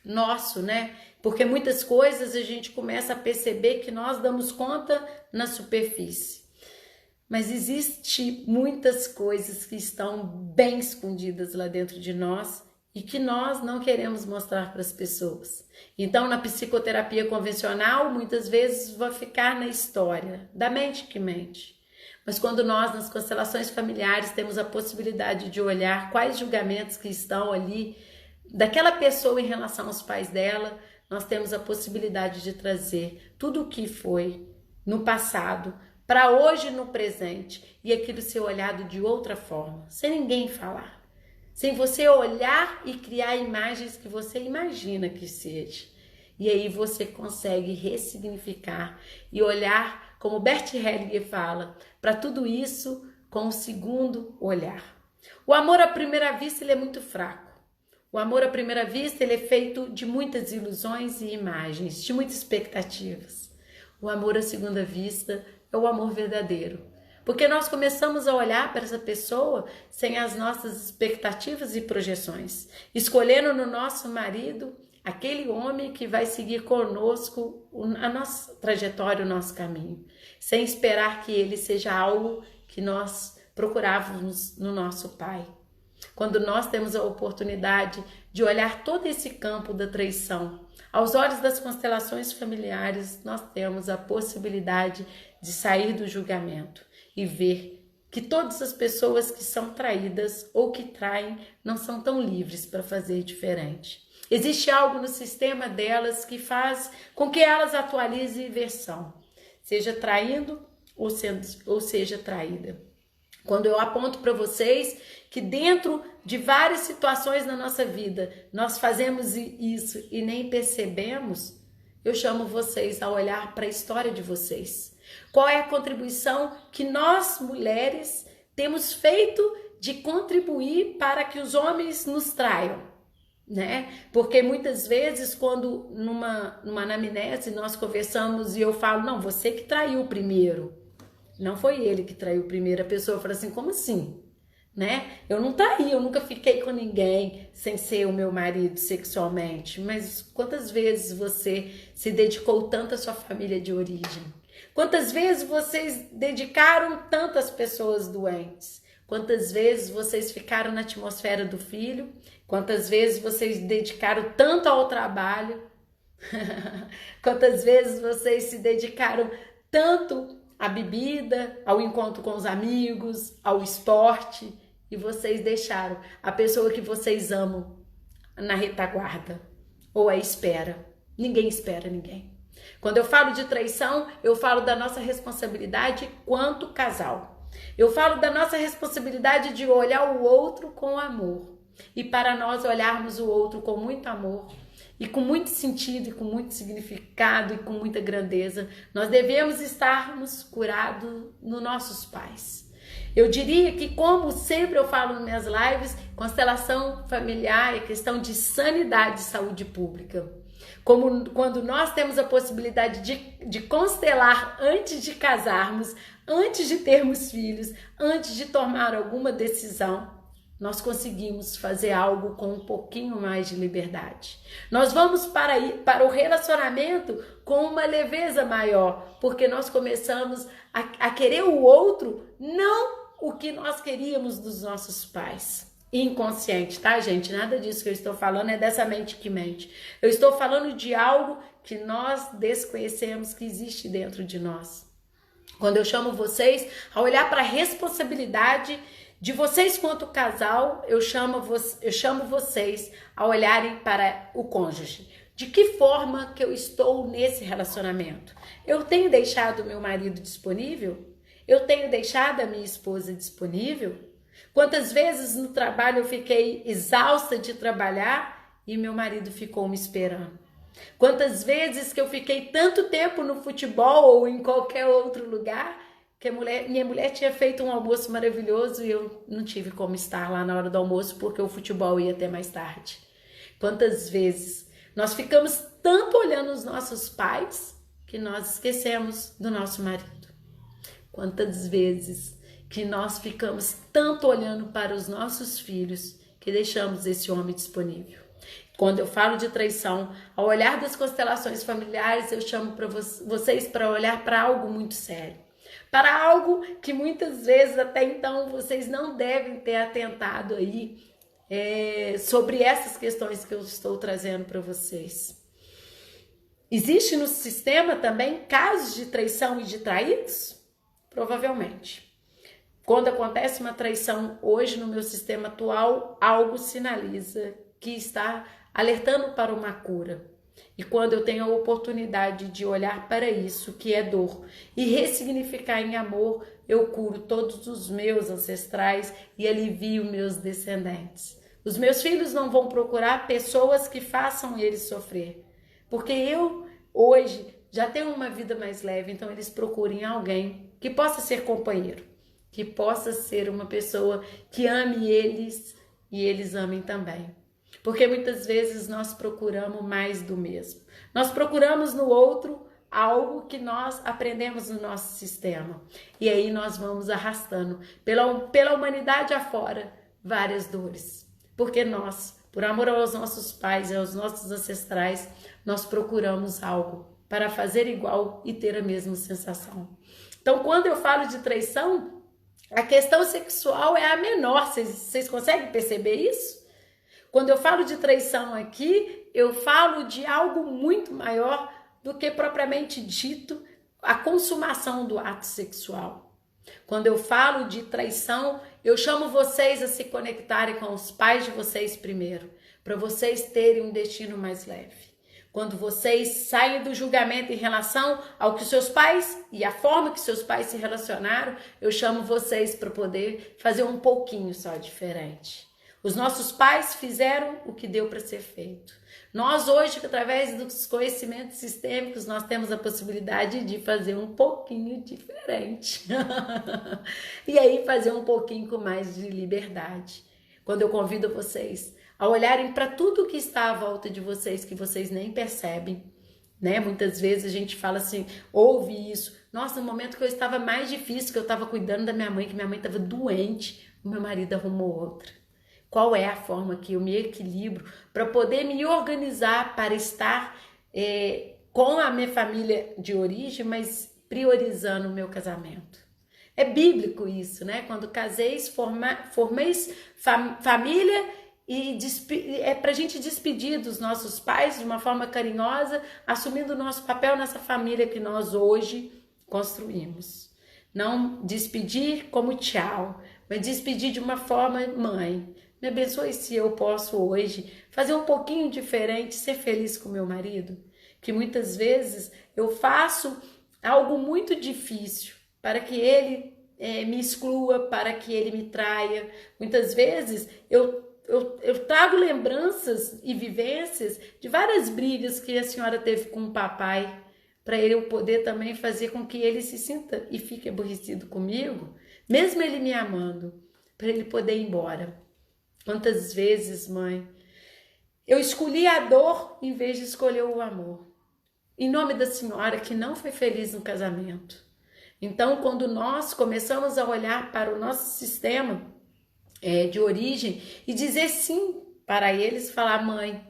nosso, né? Porque muitas coisas a gente começa a perceber que nós damos conta na superfície. Mas existe muitas coisas que estão bem escondidas lá dentro de nós e que nós não queremos mostrar para as pessoas. Então, na psicoterapia convencional, muitas vezes vai ficar na história, da mente que mente. Mas quando nós, nas constelações familiares, temos a possibilidade de olhar quais julgamentos que estão ali daquela pessoa em relação aos pais dela, nós temos a possibilidade de trazer tudo o que foi no passado para hoje no presente e aquilo ser olhado de outra forma, sem ninguém falar. Sem você olhar e criar imagens que você imagina que seja. E aí você consegue ressignificar e olhar, como Bert Hellinger fala, para tudo isso com um segundo olhar. O amor à primeira vista ele é muito fraco. O amor à primeira vista ele é feito de muitas ilusões e imagens, de muitas expectativas. O amor à segunda vista é o amor verdadeiro. Porque nós começamos a olhar para essa pessoa sem as nossas expectativas e projeções, escolhendo no nosso marido aquele homem que vai seguir conosco a nossa trajetória, o nosso caminho, sem esperar que ele seja algo que nós procurávamos no nosso pai. Quando nós temos a oportunidade de olhar todo esse campo da traição, aos olhos das constelações familiares, nós temos a possibilidade de sair do julgamento e ver que todas as pessoas que são traídas ou que traem não são tão livres para fazer diferente. Existe algo no sistema delas que faz com que elas atualizem versão, seja traindo ou seja traída. Quando eu aponto para vocês que dentro de várias situações na nossa vida nós fazemos isso e nem percebemos, eu chamo vocês a olhar para a história de vocês. Qual é a contribuição que nós, mulheres, temos feito de contribuir para que os homens nos traiam, né? Porque muitas vezes, quando numa anamnese nós conversamos e eu falo, não, você que traiu primeiro. Não foi ele que traiu primeiro. A pessoa fala assim, como assim? Né? Eu não traí, eu nunca fiquei com ninguém sem ser o meu marido sexualmente. Mas quantas vezes você se dedicou tanto à sua família de origem? Quantas vezes vocês dedicaram tanto às pessoas doentes? Quantas vezes vocês ficaram na atmosfera do filho? Quantas vezes vocês dedicaram tanto ao trabalho? Quantas vezes vocês se dedicaram tanto à bebida, ao encontro com os amigos, ao esporte, e vocês deixaram a pessoa que vocês amam na retaguarda ou à espera? Ninguém espera ninguém. Quando eu falo de traição, eu falo da nossa responsabilidade quanto casal. Eu falo da nossa responsabilidade de olhar o outro com amor. E para nós olharmos o outro com muito amor, e com muito sentido, e com muito significado, e com muita grandeza, nós devemos estarmos curados nos nossos pais. Eu diria que, como sempre eu falo nas minhas lives, constelação familiar é questão de sanidade e saúde pública. Como quando nós temos a possibilidade de constelar antes de casarmos, antes de termos filhos, antes de tomar alguma decisão, nós conseguimos fazer algo com um pouquinho mais de liberdade. Nós vamos para o relacionamento com uma leveza maior, porque nós começamos a querer o outro, não o que nós queríamos dos nossos pais. Inconsciente, tá, gente? Nada disso que eu estou falando é dessa mente que mente. Eu estou falando de algo que nós desconhecemos que existe dentro de nós. Quando eu chamo vocês a olhar para a responsabilidade de vocês quanto casal, eu chamo vocês a olharem para o cônjuge. De que forma que eu estou nesse relacionamento? Eu tenho deixado o meu marido disponível? Eu tenho deixado a minha esposa disponível? Quantas vezes no trabalho eu fiquei exausta de trabalhar e meu marido ficou me esperando? Quantas vezes que eu fiquei tanto tempo no futebol ou em qualquer outro lugar que minha mulher tinha feito um almoço maravilhoso e eu não tive como estar lá na hora do almoço porque o futebol ia até mais tarde. Quantas vezes nós ficamos tanto olhando os nossos pais que nós esquecemos do nosso marido. Quantas vezes que nós ficamos tanto olhando para os nossos filhos que deixamos esse homem disponível. Quando eu falo de traição, ao olhar das constelações familiares, eu chamo para vocês para olhar para algo muito sério. Para algo que muitas vezes até então vocês não devem ter atentado aí sobre essas questões que eu estou trazendo para vocês. Existe no sistema também casos de traição e de traídos? Provavelmente. Quando acontece uma traição hoje no meu sistema atual, algo sinaliza que está alertando para uma cura. E quando eu tenho a oportunidade de olhar para isso, que é dor, e ressignificar em amor, eu curo todos os meus ancestrais e alivio meus descendentes. Os meus filhos não vão procurar pessoas que façam eles sofrer, porque eu hoje já tenho uma vida mais leve, então eles procurem alguém que possa ser companheiro, que possa ser uma pessoa que ame eles e eles amem também. Porque muitas vezes nós procuramos mais do mesmo. Nós procuramos no outro algo que nós aprendemos no nosso sistema. E aí nós vamos arrastando pela humanidade afora várias dores. Porque nós, por amor aos nossos pais e aos nossos ancestrais, nós procuramos algo para fazer igual e ter a mesma sensação. Então, quando eu falo de traição, a questão sexual é a menor. Vocês conseguem perceber isso? Quando eu falo de traição aqui, eu falo de algo muito maior do que propriamente dito a consumação do ato sexual. Quando eu falo de traição, eu chamo vocês a se conectarem com os pais de vocês primeiro, para vocês terem um destino mais leve. Quando vocês saem do julgamento em relação ao que seus pais e a forma que seus pais se relacionaram, eu chamo vocês para poder fazer um pouquinho só diferente. Os nossos pais fizeram o que deu para ser feito. Nós hoje, através dos conhecimentos sistêmicos, nós temos a possibilidade de fazer um pouquinho diferente. E aí fazer um pouquinho com mais de liberdade. Quando eu convido vocês a olharem para tudo que está à volta de vocês, que vocês nem percebem, né? Muitas vezes a gente fala assim, ouve isso. Nossa, no momento que eu estava mais difícil, que eu estava cuidando da minha mãe, que minha mãe estava doente, o meu marido arrumou outra. Qual é a forma que eu me equilibro para poder me organizar para estar com a minha família de origem, mas priorizando o meu casamento? É bíblico isso, né? Quando caseis, formeis família e é para a gente despedir dos nossos pais de uma forma carinhosa, assumindo o nosso papel nessa família que nós hoje construímos. Não despedir como tchau, mas despedir de uma forma mãe. Me abençoe se eu posso hoje fazer um pouquinho diferente, ser feliz com meu marido, que muitas vezes eu faço algo muito difícil para que ele me exclua, para que ele me traia. Muitas vezes eu trago lembranças e vivências de várias brigas que a senhora teve com o papai, para eu poder também fazer com que ele se sinta e fique aborrecido comigo, mesmo ele me amando, para ele poder ir embora. Quantas vezes, mãe, eu escolhi a dor em vez de escolher o amor. Em nome da senhora que não foi feliz no casamento. Então, quando nós começamos a olhar para o nosso sistema de origem e dizer sim para eles, falar, mãe,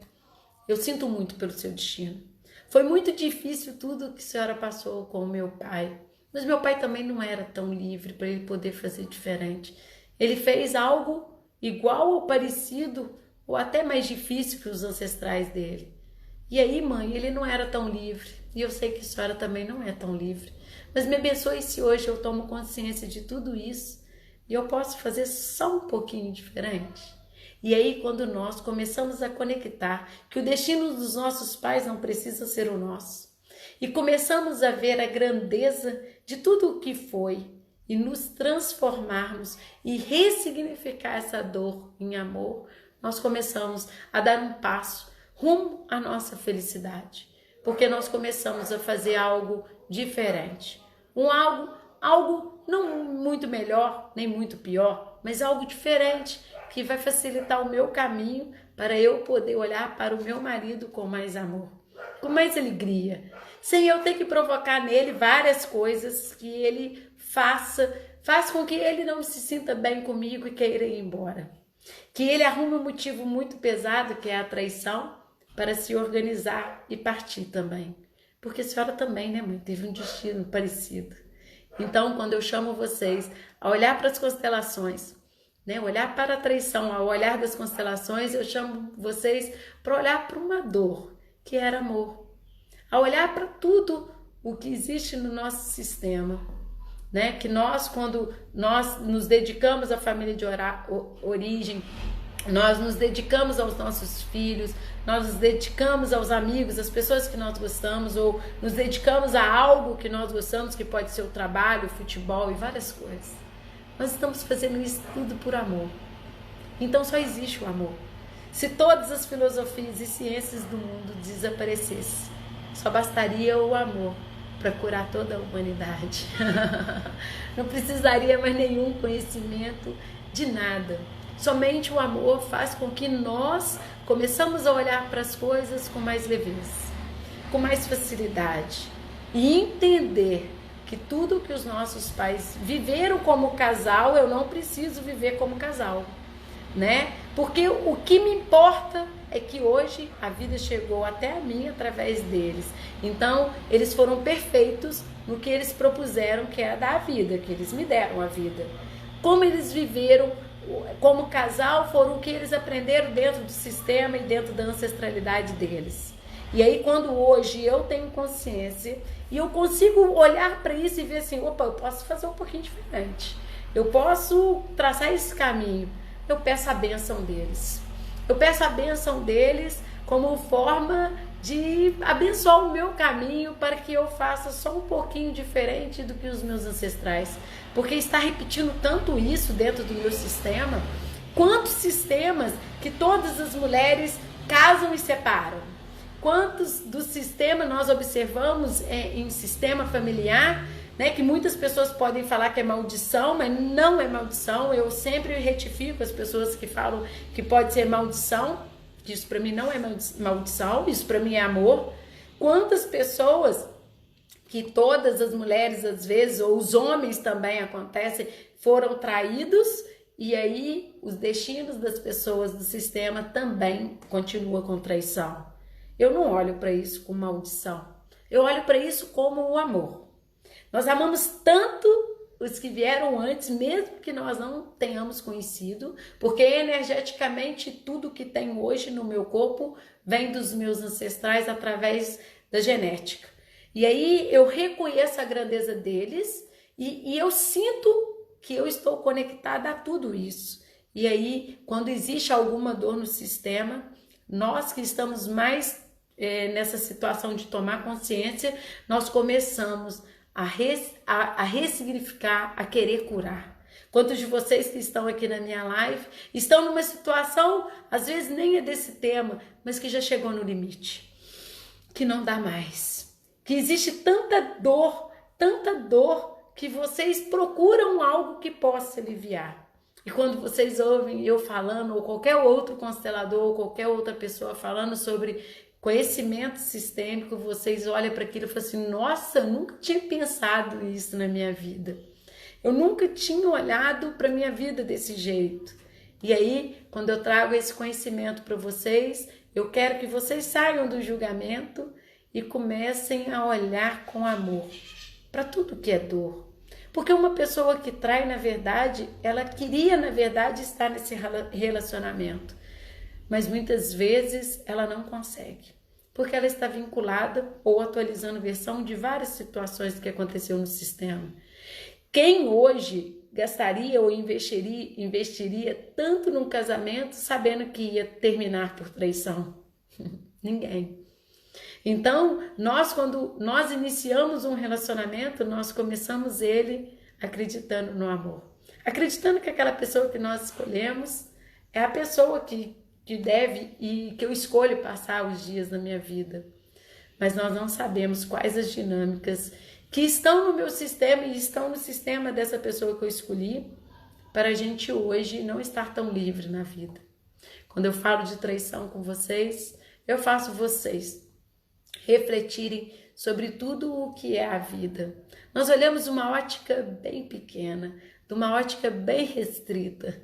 eu sinto muito pelo seu destino. Foi muito difícil tudo que a senhora passou com o meu pai. Mas meu pai também não era tão livre para ele poder fazer diferente. Ele fez algo igual ou parecido, ou até mais difícil que os ancestrais dele. E aí, mãe, ele não era tão livre. E eu sei que a senhora também não é tão livre. Mas me abençoe se hoje eu tomo consciência de tudo isso e eu posso fazer só um pouquinho diferente. E aí, quando nós começamos a conectar que o destino dos nossos pais não precisa ser o nosso, e começamos a ver a grandeza de tudo o que foi, e nos transformarmos e ressignificar essa dor em amor, nós começamos a dar um passo rumo à nossa felicidade. Porque nós começamos a fazer algo diferente. Algo não muito melhor, nem muito pior, mas algo diferente que vai facilitar o meu caminho para eu poder olhar para o meu marido com mais amor, com mais alegria, sem eu ter que provocar nele várias coisas que ele faz com que ele não se sinta bem comigo e queira ir embora. Que ele arrume um motivo muito pesado, que é a traição, para se organizar e partir também. Porque a senhora também, né, mãe, teve um destino parecido. Então, quando eu chamo vocês a olhar para as constelações, né, olhar para a traição, ao olhar das constelações, eu chamo vocês para olhar para uma dor, que era amor. A olhar para tudo o que existe no nosso sistema. Né? Que nós, quando nós nos dedicamos à família de origem, nós nos dedicamos aos nossos filhos, nós nos dedicamos aos amigos, às pessoas que nós gostamos, ou nos dedicamos a algo que nós gostamos, que pode ser o trabalho, o futebol e várias coisas. Nós estamos fazendo isso tudo por amor. Então só existe o amor. Se todas as filosofias e ciências do mundo desaparecessem, só bastaria o amor para curar toda a humanidade. Não precisaria mais nenhum conhecimento de nada. Somente o amor faz com que nós começamos a olhar para as coisas com mais leveza, com mais facilidade. e entender que tudo que os nossos pais viveram como casal, eu não preciso viver como casal, né? Porque o que me importa é que hoje a vida chegou até a mim através deles. Então, eles foram perfeitos no que eles propuseram, que é dar a vida, que eles me deram a vida. Como eles viveram como casal, foram o que eles aprenderam dentro do sistema e dentro da ancestralidade deles. E aí, quando hoje eu tenho consciência e eu consigo olhar para isso e ver assim, opa, eu posso fazer um pouquinho diferente, eu posso traçar esse caminho, eu peço a bênção deles. Eu peço a bênção deles como forma de abençoar o meu caminho para que eu faça só um pouquinho diferente do que os meus ancestrais. Porque está repetindo tanto isso dentro do meu sistema. Quantos sistemas que todas as mulheres casam e separam? Quantos do sistema nós observamos em sistema familiar, né, que muitas pessoas podem falar que é maldição, mas não é maldição. Eu sempre retifico as pessoas que falam que pode ser maldição. Isso para mim não é maldição, isso para mim é amor. Quantas pessoas que todas as mulheres às vezes, ou os homens também acontece, foram traídos e aí os destinos das pessoas do sistema também continuam com traição. Eu não olho para isso como maldição, eu olho para isso como o amor. Nós amamos tanto os que vieram antes, mesmo que nós não tenhamos conhecido, porque energeticamente tudo que tem hoje no meu corpo vem dos meus ancestrais através da genética. E aí eu reconheço a grandeza deles e eu sinto que eu estou conectada a tudo isso. E aí, quando existe alguma dor no sistema, nós que estamos mais nessa situação de tomar consciência, nós começamos a ressignificar, a querer curar. Quantos de vocês que estão aqui na minha live estão numa situação, às vezes nem é desse tema, mas que já chegou no limite, que não dá mais, que existe tanta dor que vocês procuram algo que possa aliviar. E quando vocês ouvem eu falando, ou qualquer outro constelador, ou qualquer outra pessoa falando sobre conhecimento sistêmico, vocês olham para aquilo e falam assim, nossa, eu nunca tinha pensado isso na minha vida. Eu nunca tinha olhado para a minha vida desse jeito. E aí, quando eu trago esse conhecimento para vocês, eu quero que vocês saiam do julgamento e comecem a olhar com amor para tudo que é dor. Porque uma pessoa que trai, na verdade, ela queria, na verdade, estar nesse relacionamento. Mas muitas vezes ela não consegue, porque ela está vinculada ou atualizando versão de várias situações que aconteceu no sistema. Quem hoje gastaria ou investiria tanto num casamento sabendo que ia terminar por traição? Ninguém. Então, quando nós iniciamos um relacionamento, nós começamos ele acreditando no amor. Acreditando que aquela pessoa que nós escolhemos é a pessoa que deve e que eu escolho passar os dias da minha vida. Mas nós não sabemos quais as dinâmicas que estão no meu sistema e estão no sistema dessa pessoa que eu escolhi para a gente hoje não estar tão livre na vida. Quando eu falo de traição com vocês, eu faço vocês refletirem sobre tudo o que é a vida. Nós olhamos uma ótica bem pequena, de uma ótica bem restrita.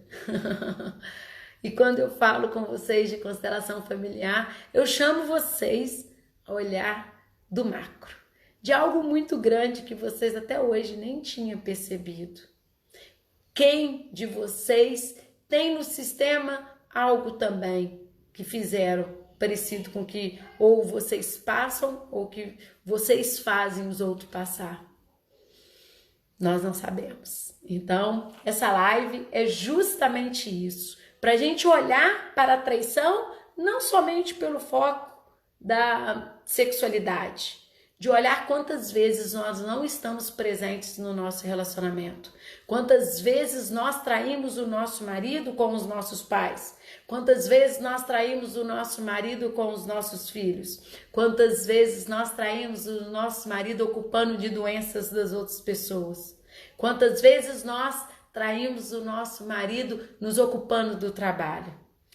E quando eu falo com vocês de constelação familiar, eu chamo vocês a olhar do macro, de algo muito grande que vocês até hoje nem tinham percebido. Quem de vocês tem no sistema algo também que fizeram parecido com que ou vocês passam ou que vocês fazem os outros passar? Nós não sabemos. Então, essa live é justamente isso. Para a gente olhar para a traição, não somente pelo foco da sexualidade, de olhar quantas vezes nós não estamos presentes no nosso relacionamento, quantas vezes nós traímos o nosso marido com os nossos pais, quantas vezes nós traímos o nosso marido com os nossos filhos, quantas vezes nós traímos o nosso marido ocupando de doenças das outras pessoas, quantas vezes nós traímos o nosso marido nos ocupando do trabalho.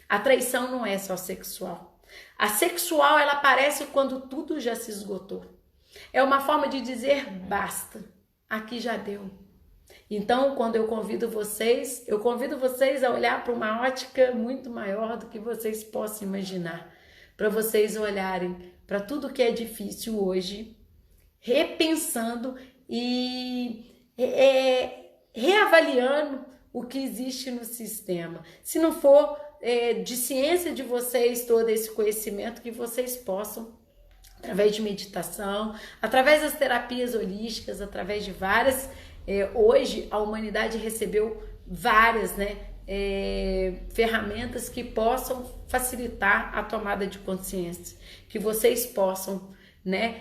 A traição não é só sexual. A sexual, ela aparece quando tudo já se esgotou. É uma forma de dizer basta, aqui já deu. Então, quando eu convido vocês a olhar para uma ótica muito maior do que vocês possam imaginar, para vocês olharem para tudo que é difícil hoje, repensando e reavaliando o que existe no sistema. Se não for de ciência de vocês todo esse conhecimento, que vocês possam, através de meditação, através das terapias holísticas, através de várias. Hoje a humanidade recebeu várias, ferramentas que possam facilitar a tomada de consciência, que vocês possam,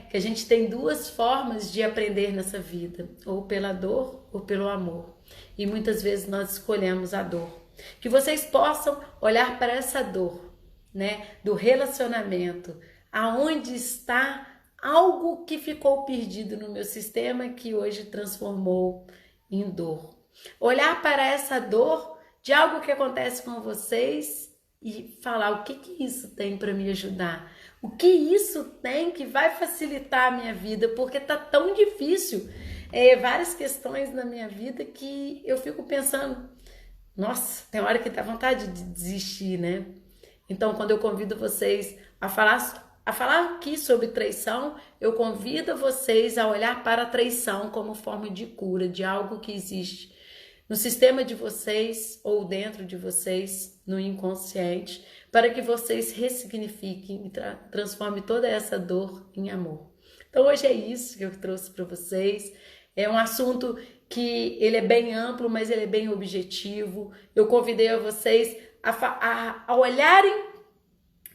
que a gente tem duas formas de aprender nessa vida, ou pela dor ou pelo amor, e muitas vezes nós escolhemos a dor. Que vocês possam olhar para essa dor, do relacionamento, aonde está algo que ficou perdido no meu sistema que hoje transformou em dor. Olhar para essa dor de algo que acontece com vocês e falar o que isso tem para me ajudar. O que isso tem que vai facilitar a minha vida, porque tá tão difícil. Várias questões na minha vida que eu fico pensando, nossa, tem hora que dá vontade de desistir, Então, quando eu convido vocês a falar aqui sobre traição, eu convido vocês a olhar para a traição como forma de cura, de algo que existe no sistema de vocês ou dentro de vocês, no inconsciente, para que vocês ressignifiquem e transformem toda essa dor em amor. Então hoje é isso que eu trouxe para vocês. É um assunto que ele é bem amplo, mas ele é bem objetivo. Eu convidei a vocês a olharem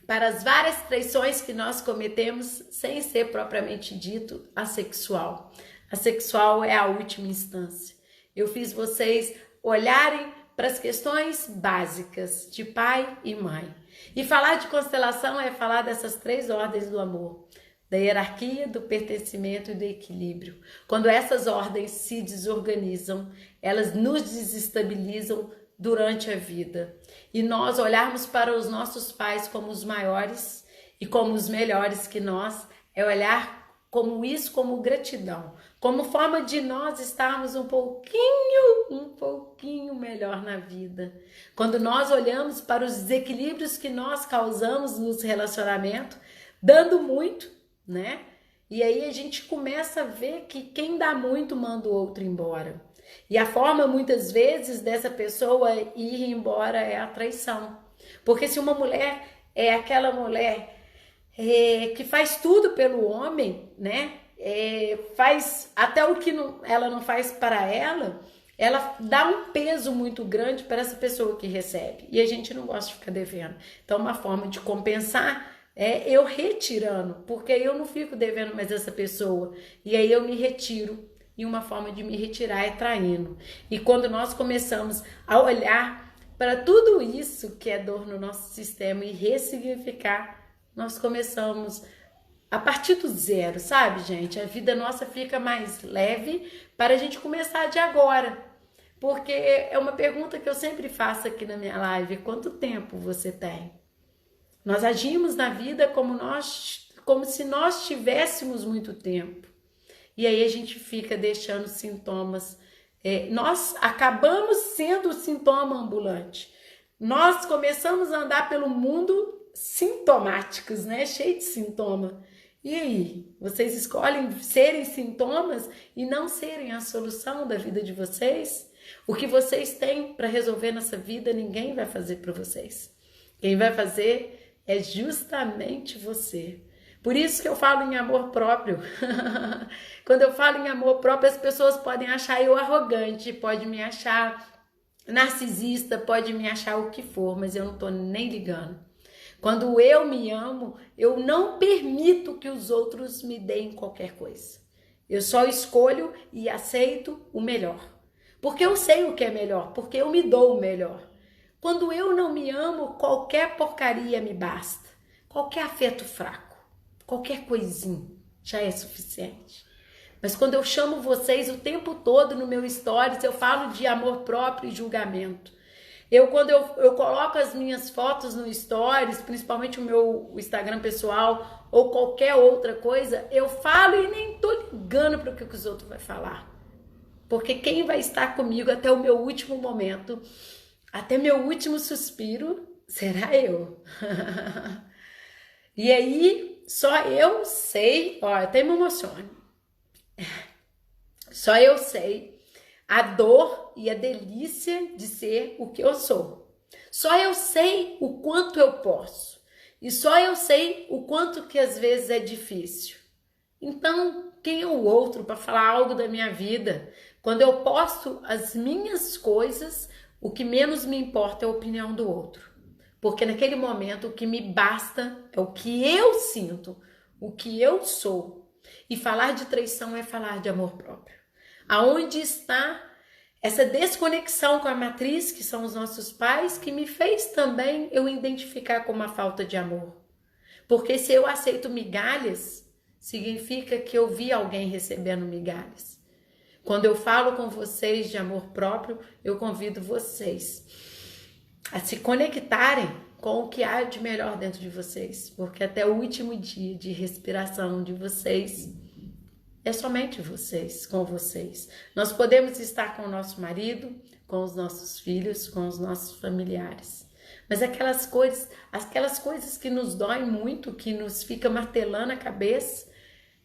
para as várias traições que nós cometemos, sem ser propriamente dito a sexual. A sexual é a última instância. Eu fiz vocês olharem para as questões básicas de pai e mãe. E falar de constelação é falar dessas três ordens do amor, da hierarquia, do pertencimento e do equilíbrio. Quando essas ordens se desorganizam, elas nos desestabilizam durante a vida. E nós olharmos para os nossos pais como os maiores e como os melhores que nós, é olhar como isso, como gratidão, como forma de nós estarmos um pouquinho melhor na vida. Quando nós olhamos para os desequilíbrios que nós causamos nos relacionamentos, dando muito, E aí a gente começa a ver que quem dá muito manda o outro embora. E a forma, muitas vezes, dessa pessoa ir embora é a traição. Porque se uma mulher é aquela mulher que faz tudo pelo homem, faz até o que ela não faz para ela dá um peso muito grande para essa pessoa que recebe. E a gente não gosta de ficar devendo. Então, uma forma de compensar é eu retirando, porque eu não fico devendo mais essa pessoa. E aí eu me retiro. E uma forma de me retirar é traindo. E quando nós começamos a olhar para tudo isso que é dor no nosso sistema e ressignificar, nós começamos a partir do zero, sabe, gente? A vida nossa fica mais leve para a gente começar de agora. Porque é uma pergunta que eu sempre faço aqui na minha live: quanto tempo você tem? Nós agimos na vida como se nós tivéssemos muito tempo. E aí a gente fica deixando sintomas. Nós acabamos sendo o sintoma ambulante. Nós começamos a andar pelo mundo sintomáticos, cheio de sintoma. E aí? Vocês escolhem serem sintomas e não serem a solução da vida de vocês? O que vocês têm para resolver nessa vida, ninguém vai fazer para vocês. Quem vai fazer é justamente você. Por isso que eu falo em amor próprio. Quando eu falo em amor próprio, as pessoas podem achar eu arrogante, podem me achar narcisista, podem me achar o que for, mas eu não estou nem ligando. Quando eu me amo, eu não permito que os outros me deem qualquer coisa. Eu só escolho e aceito o melhor. Porque eu sei o que é melhor, porque eu me dou o melhor. Quando eu não me amo, qualquer porcaria me basta. Qualquer afeto fraco. Qualquer coisinha já é suficiente. Mas quando eu chamo vocês o tempo todo no meu stories, eu falo de amor próprio e julgamento. Quando eu coloco as minhas fotos no Stories, principalmente o meu Instagram pessoal ou qualquer outra coisa, eu falo e nem tô ligando para o que os outros vão falar. Porque quem vai estar comigo até o meu último momento, até meu último suspiro, será eu. E aí, só eu sei, ó, até me emociono. Só eu sei a dor e a delícia de ser o que eu sou. Só eu sei o quanto eu posso. E só eu sei o quanto que às vezes é difícil. Então, quem é o outro para falar algo da minha vida? Quando eu posto as minhas coisas, o que menos me importa é a opinião do outro. Porque naquele momento o que me basta é o que eu sinto, o que eu sou. E falar de traição é falar de amor próprio. Aonde está essa desconexão com a matriz, que são os nossos pais, que me fez também eu identificar como uma falta de amor. Porque se eu aceito migalhas, significa que eu vi alguém recebendo migalhas. Quando eu falo com vocês de amor próprio, eu convido vocês a se conectarem com o que há de melhor dentro de vocês, porque até o último dia de respiração de vocês é somente vocês, com vocês. Nós podemos estar com o nosso marido, com os nossos filhos, com os nossos familiares. Mas aquelas coisas que nos doem muito, que nos fica martelando a cabeça,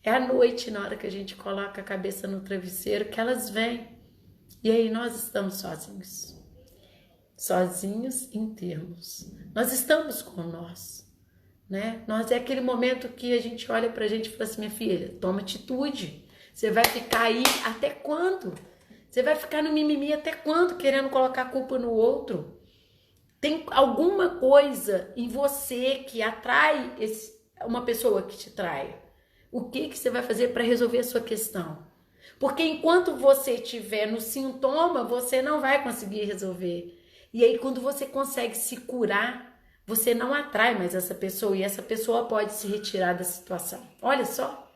é à noite, na hora que a gente coloca a cabeça no travesseiro, que elas vêm. E aí nós estamos sozinhos. Sozinhos em termos. Nós estamos com nós. Né? Nós é aquele momento que a gente olha pra gente e fala assim, minha filha, toma atitude. Você vai ficar aí até quando? Você vai ficar no mimimi até quando, querendo colocar a culpa no outro? Tem alguma coisa em você que atrai uma pessoa que te trai? O que você vai fazer para resolver a sua questão? Porque enquanto você estiver no sintoma, você não vai conseguir resolver. E aí quando você consegue se curar, você não atrai mais essa pessoa e essa pessoa pode se retirar da situação. Olha só.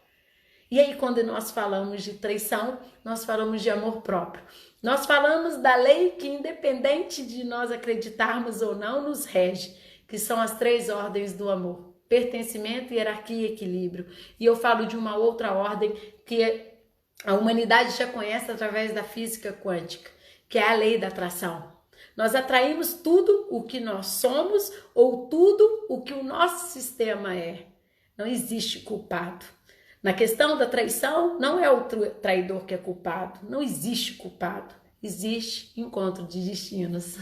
E aí quando nós falamos de traição, nós falamos de amor próprio. Nós falamos da lei que, independente de nós acreditarmos ou não, nos rege, que são as 3 ordens do amor: pertencimento, hierarquia e equilíbrio. E eu falo de uma outra ordem que a humanidade já conhece através da física quântica, que é a lei da atração. Nós atraímos tudo o que nós somos ou tudo o que o nosso sistema é. Não existe culpado. Na questão da traição, não é o traidor que é culpado. Não existe culpado. Existe encontro de destinos.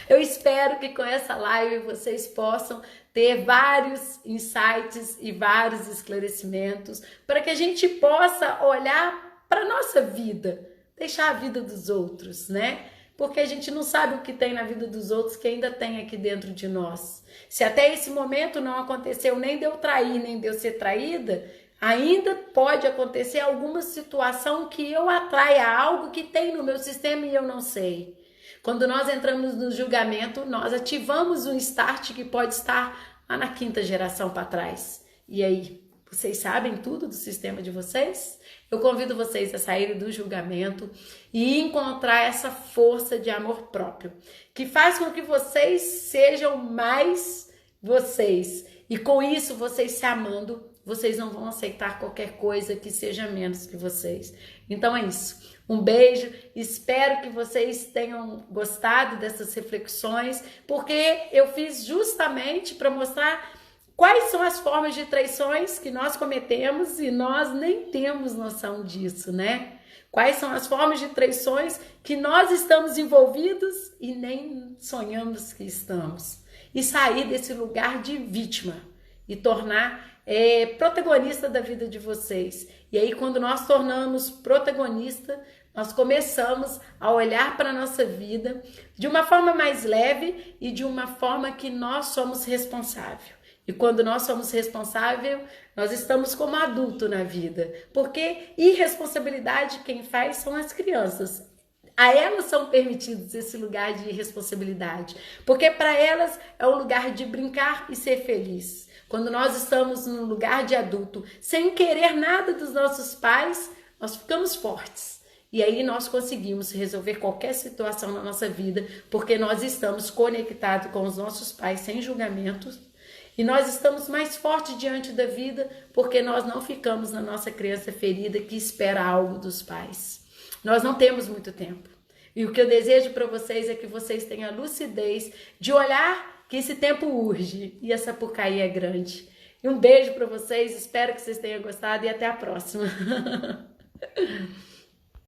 Eu espero que com essa live vocês possam ter vários insights e vários esclarecimentos para que a gente possa olhar para a nossa vida, deixar a vida dos outros, né? Porque a gente não sabe o que tem na vida dos outros que ainda tem aqui dentro de nós. Se até esse momento não aconteceu nem de eu trair, nem de eu ser traída, ainda pode acontecer alguma situação que eu atraia algo que tem no meu sistema e eu não sei. Quando nós entramos no julgamento, nós ativamos um start que pode estar lá na 5ª geração para trás. E aí, vocês sabem tudo do sistema de vocês? Eu convido vocês a saírem do julgamento e encontrar essa força de amor próprio, que faz com que vocês sejam mais vocês. E com isso, vocês se amando, vocês não vão aceitar qualquer coisa que seja menos que vocês. Então é isso. Um beijo, espero que vocês tenham gostado dessas reflexões, porque eu fiz justamente para mostrar quais são as formas de traições que nós cometemos e nós nem temos noção disso, né? Quais são as formas de traições que nós estamos envolvidos e nem sonhamos que estamos. E sair desse lugar de vítima e tornar protagonista da vida de vocês. E aí, quando nós tornamos protagonista, nós começamos a olhar para a nossa vida de uma forma mais leve e de uma forma que nós somos responsáveis. E quando nós somos responsáveis, nós estamos como adulto na vida. Porque irresponsabilidade quem faz são as crianças. A elas são permitidos esse lugar de responsabilidade. Porque para elas é um lugar de brincar e ser feliz. Quando nós estamos num lugar de adulto, sem querer nada dos nossos pais, nós ficamos fortes. E aí nós conseguimos resolver qualquer situação na nossa vida, porque nós estamos conectados com os nossos pais sem julgamentos. E nós estamos mais fortes diante da vida, porque nós não ficamos na nossa criança ferida que espera algo dos pais. Nós não temos muito tempo. E o que eu desejo para vocês é que vocês tenham a lucidez de olhar que esse tempo urge e a Sapucaí é grande. E um beijo para vocês, espero que vocês tenham gostado e até a próxima.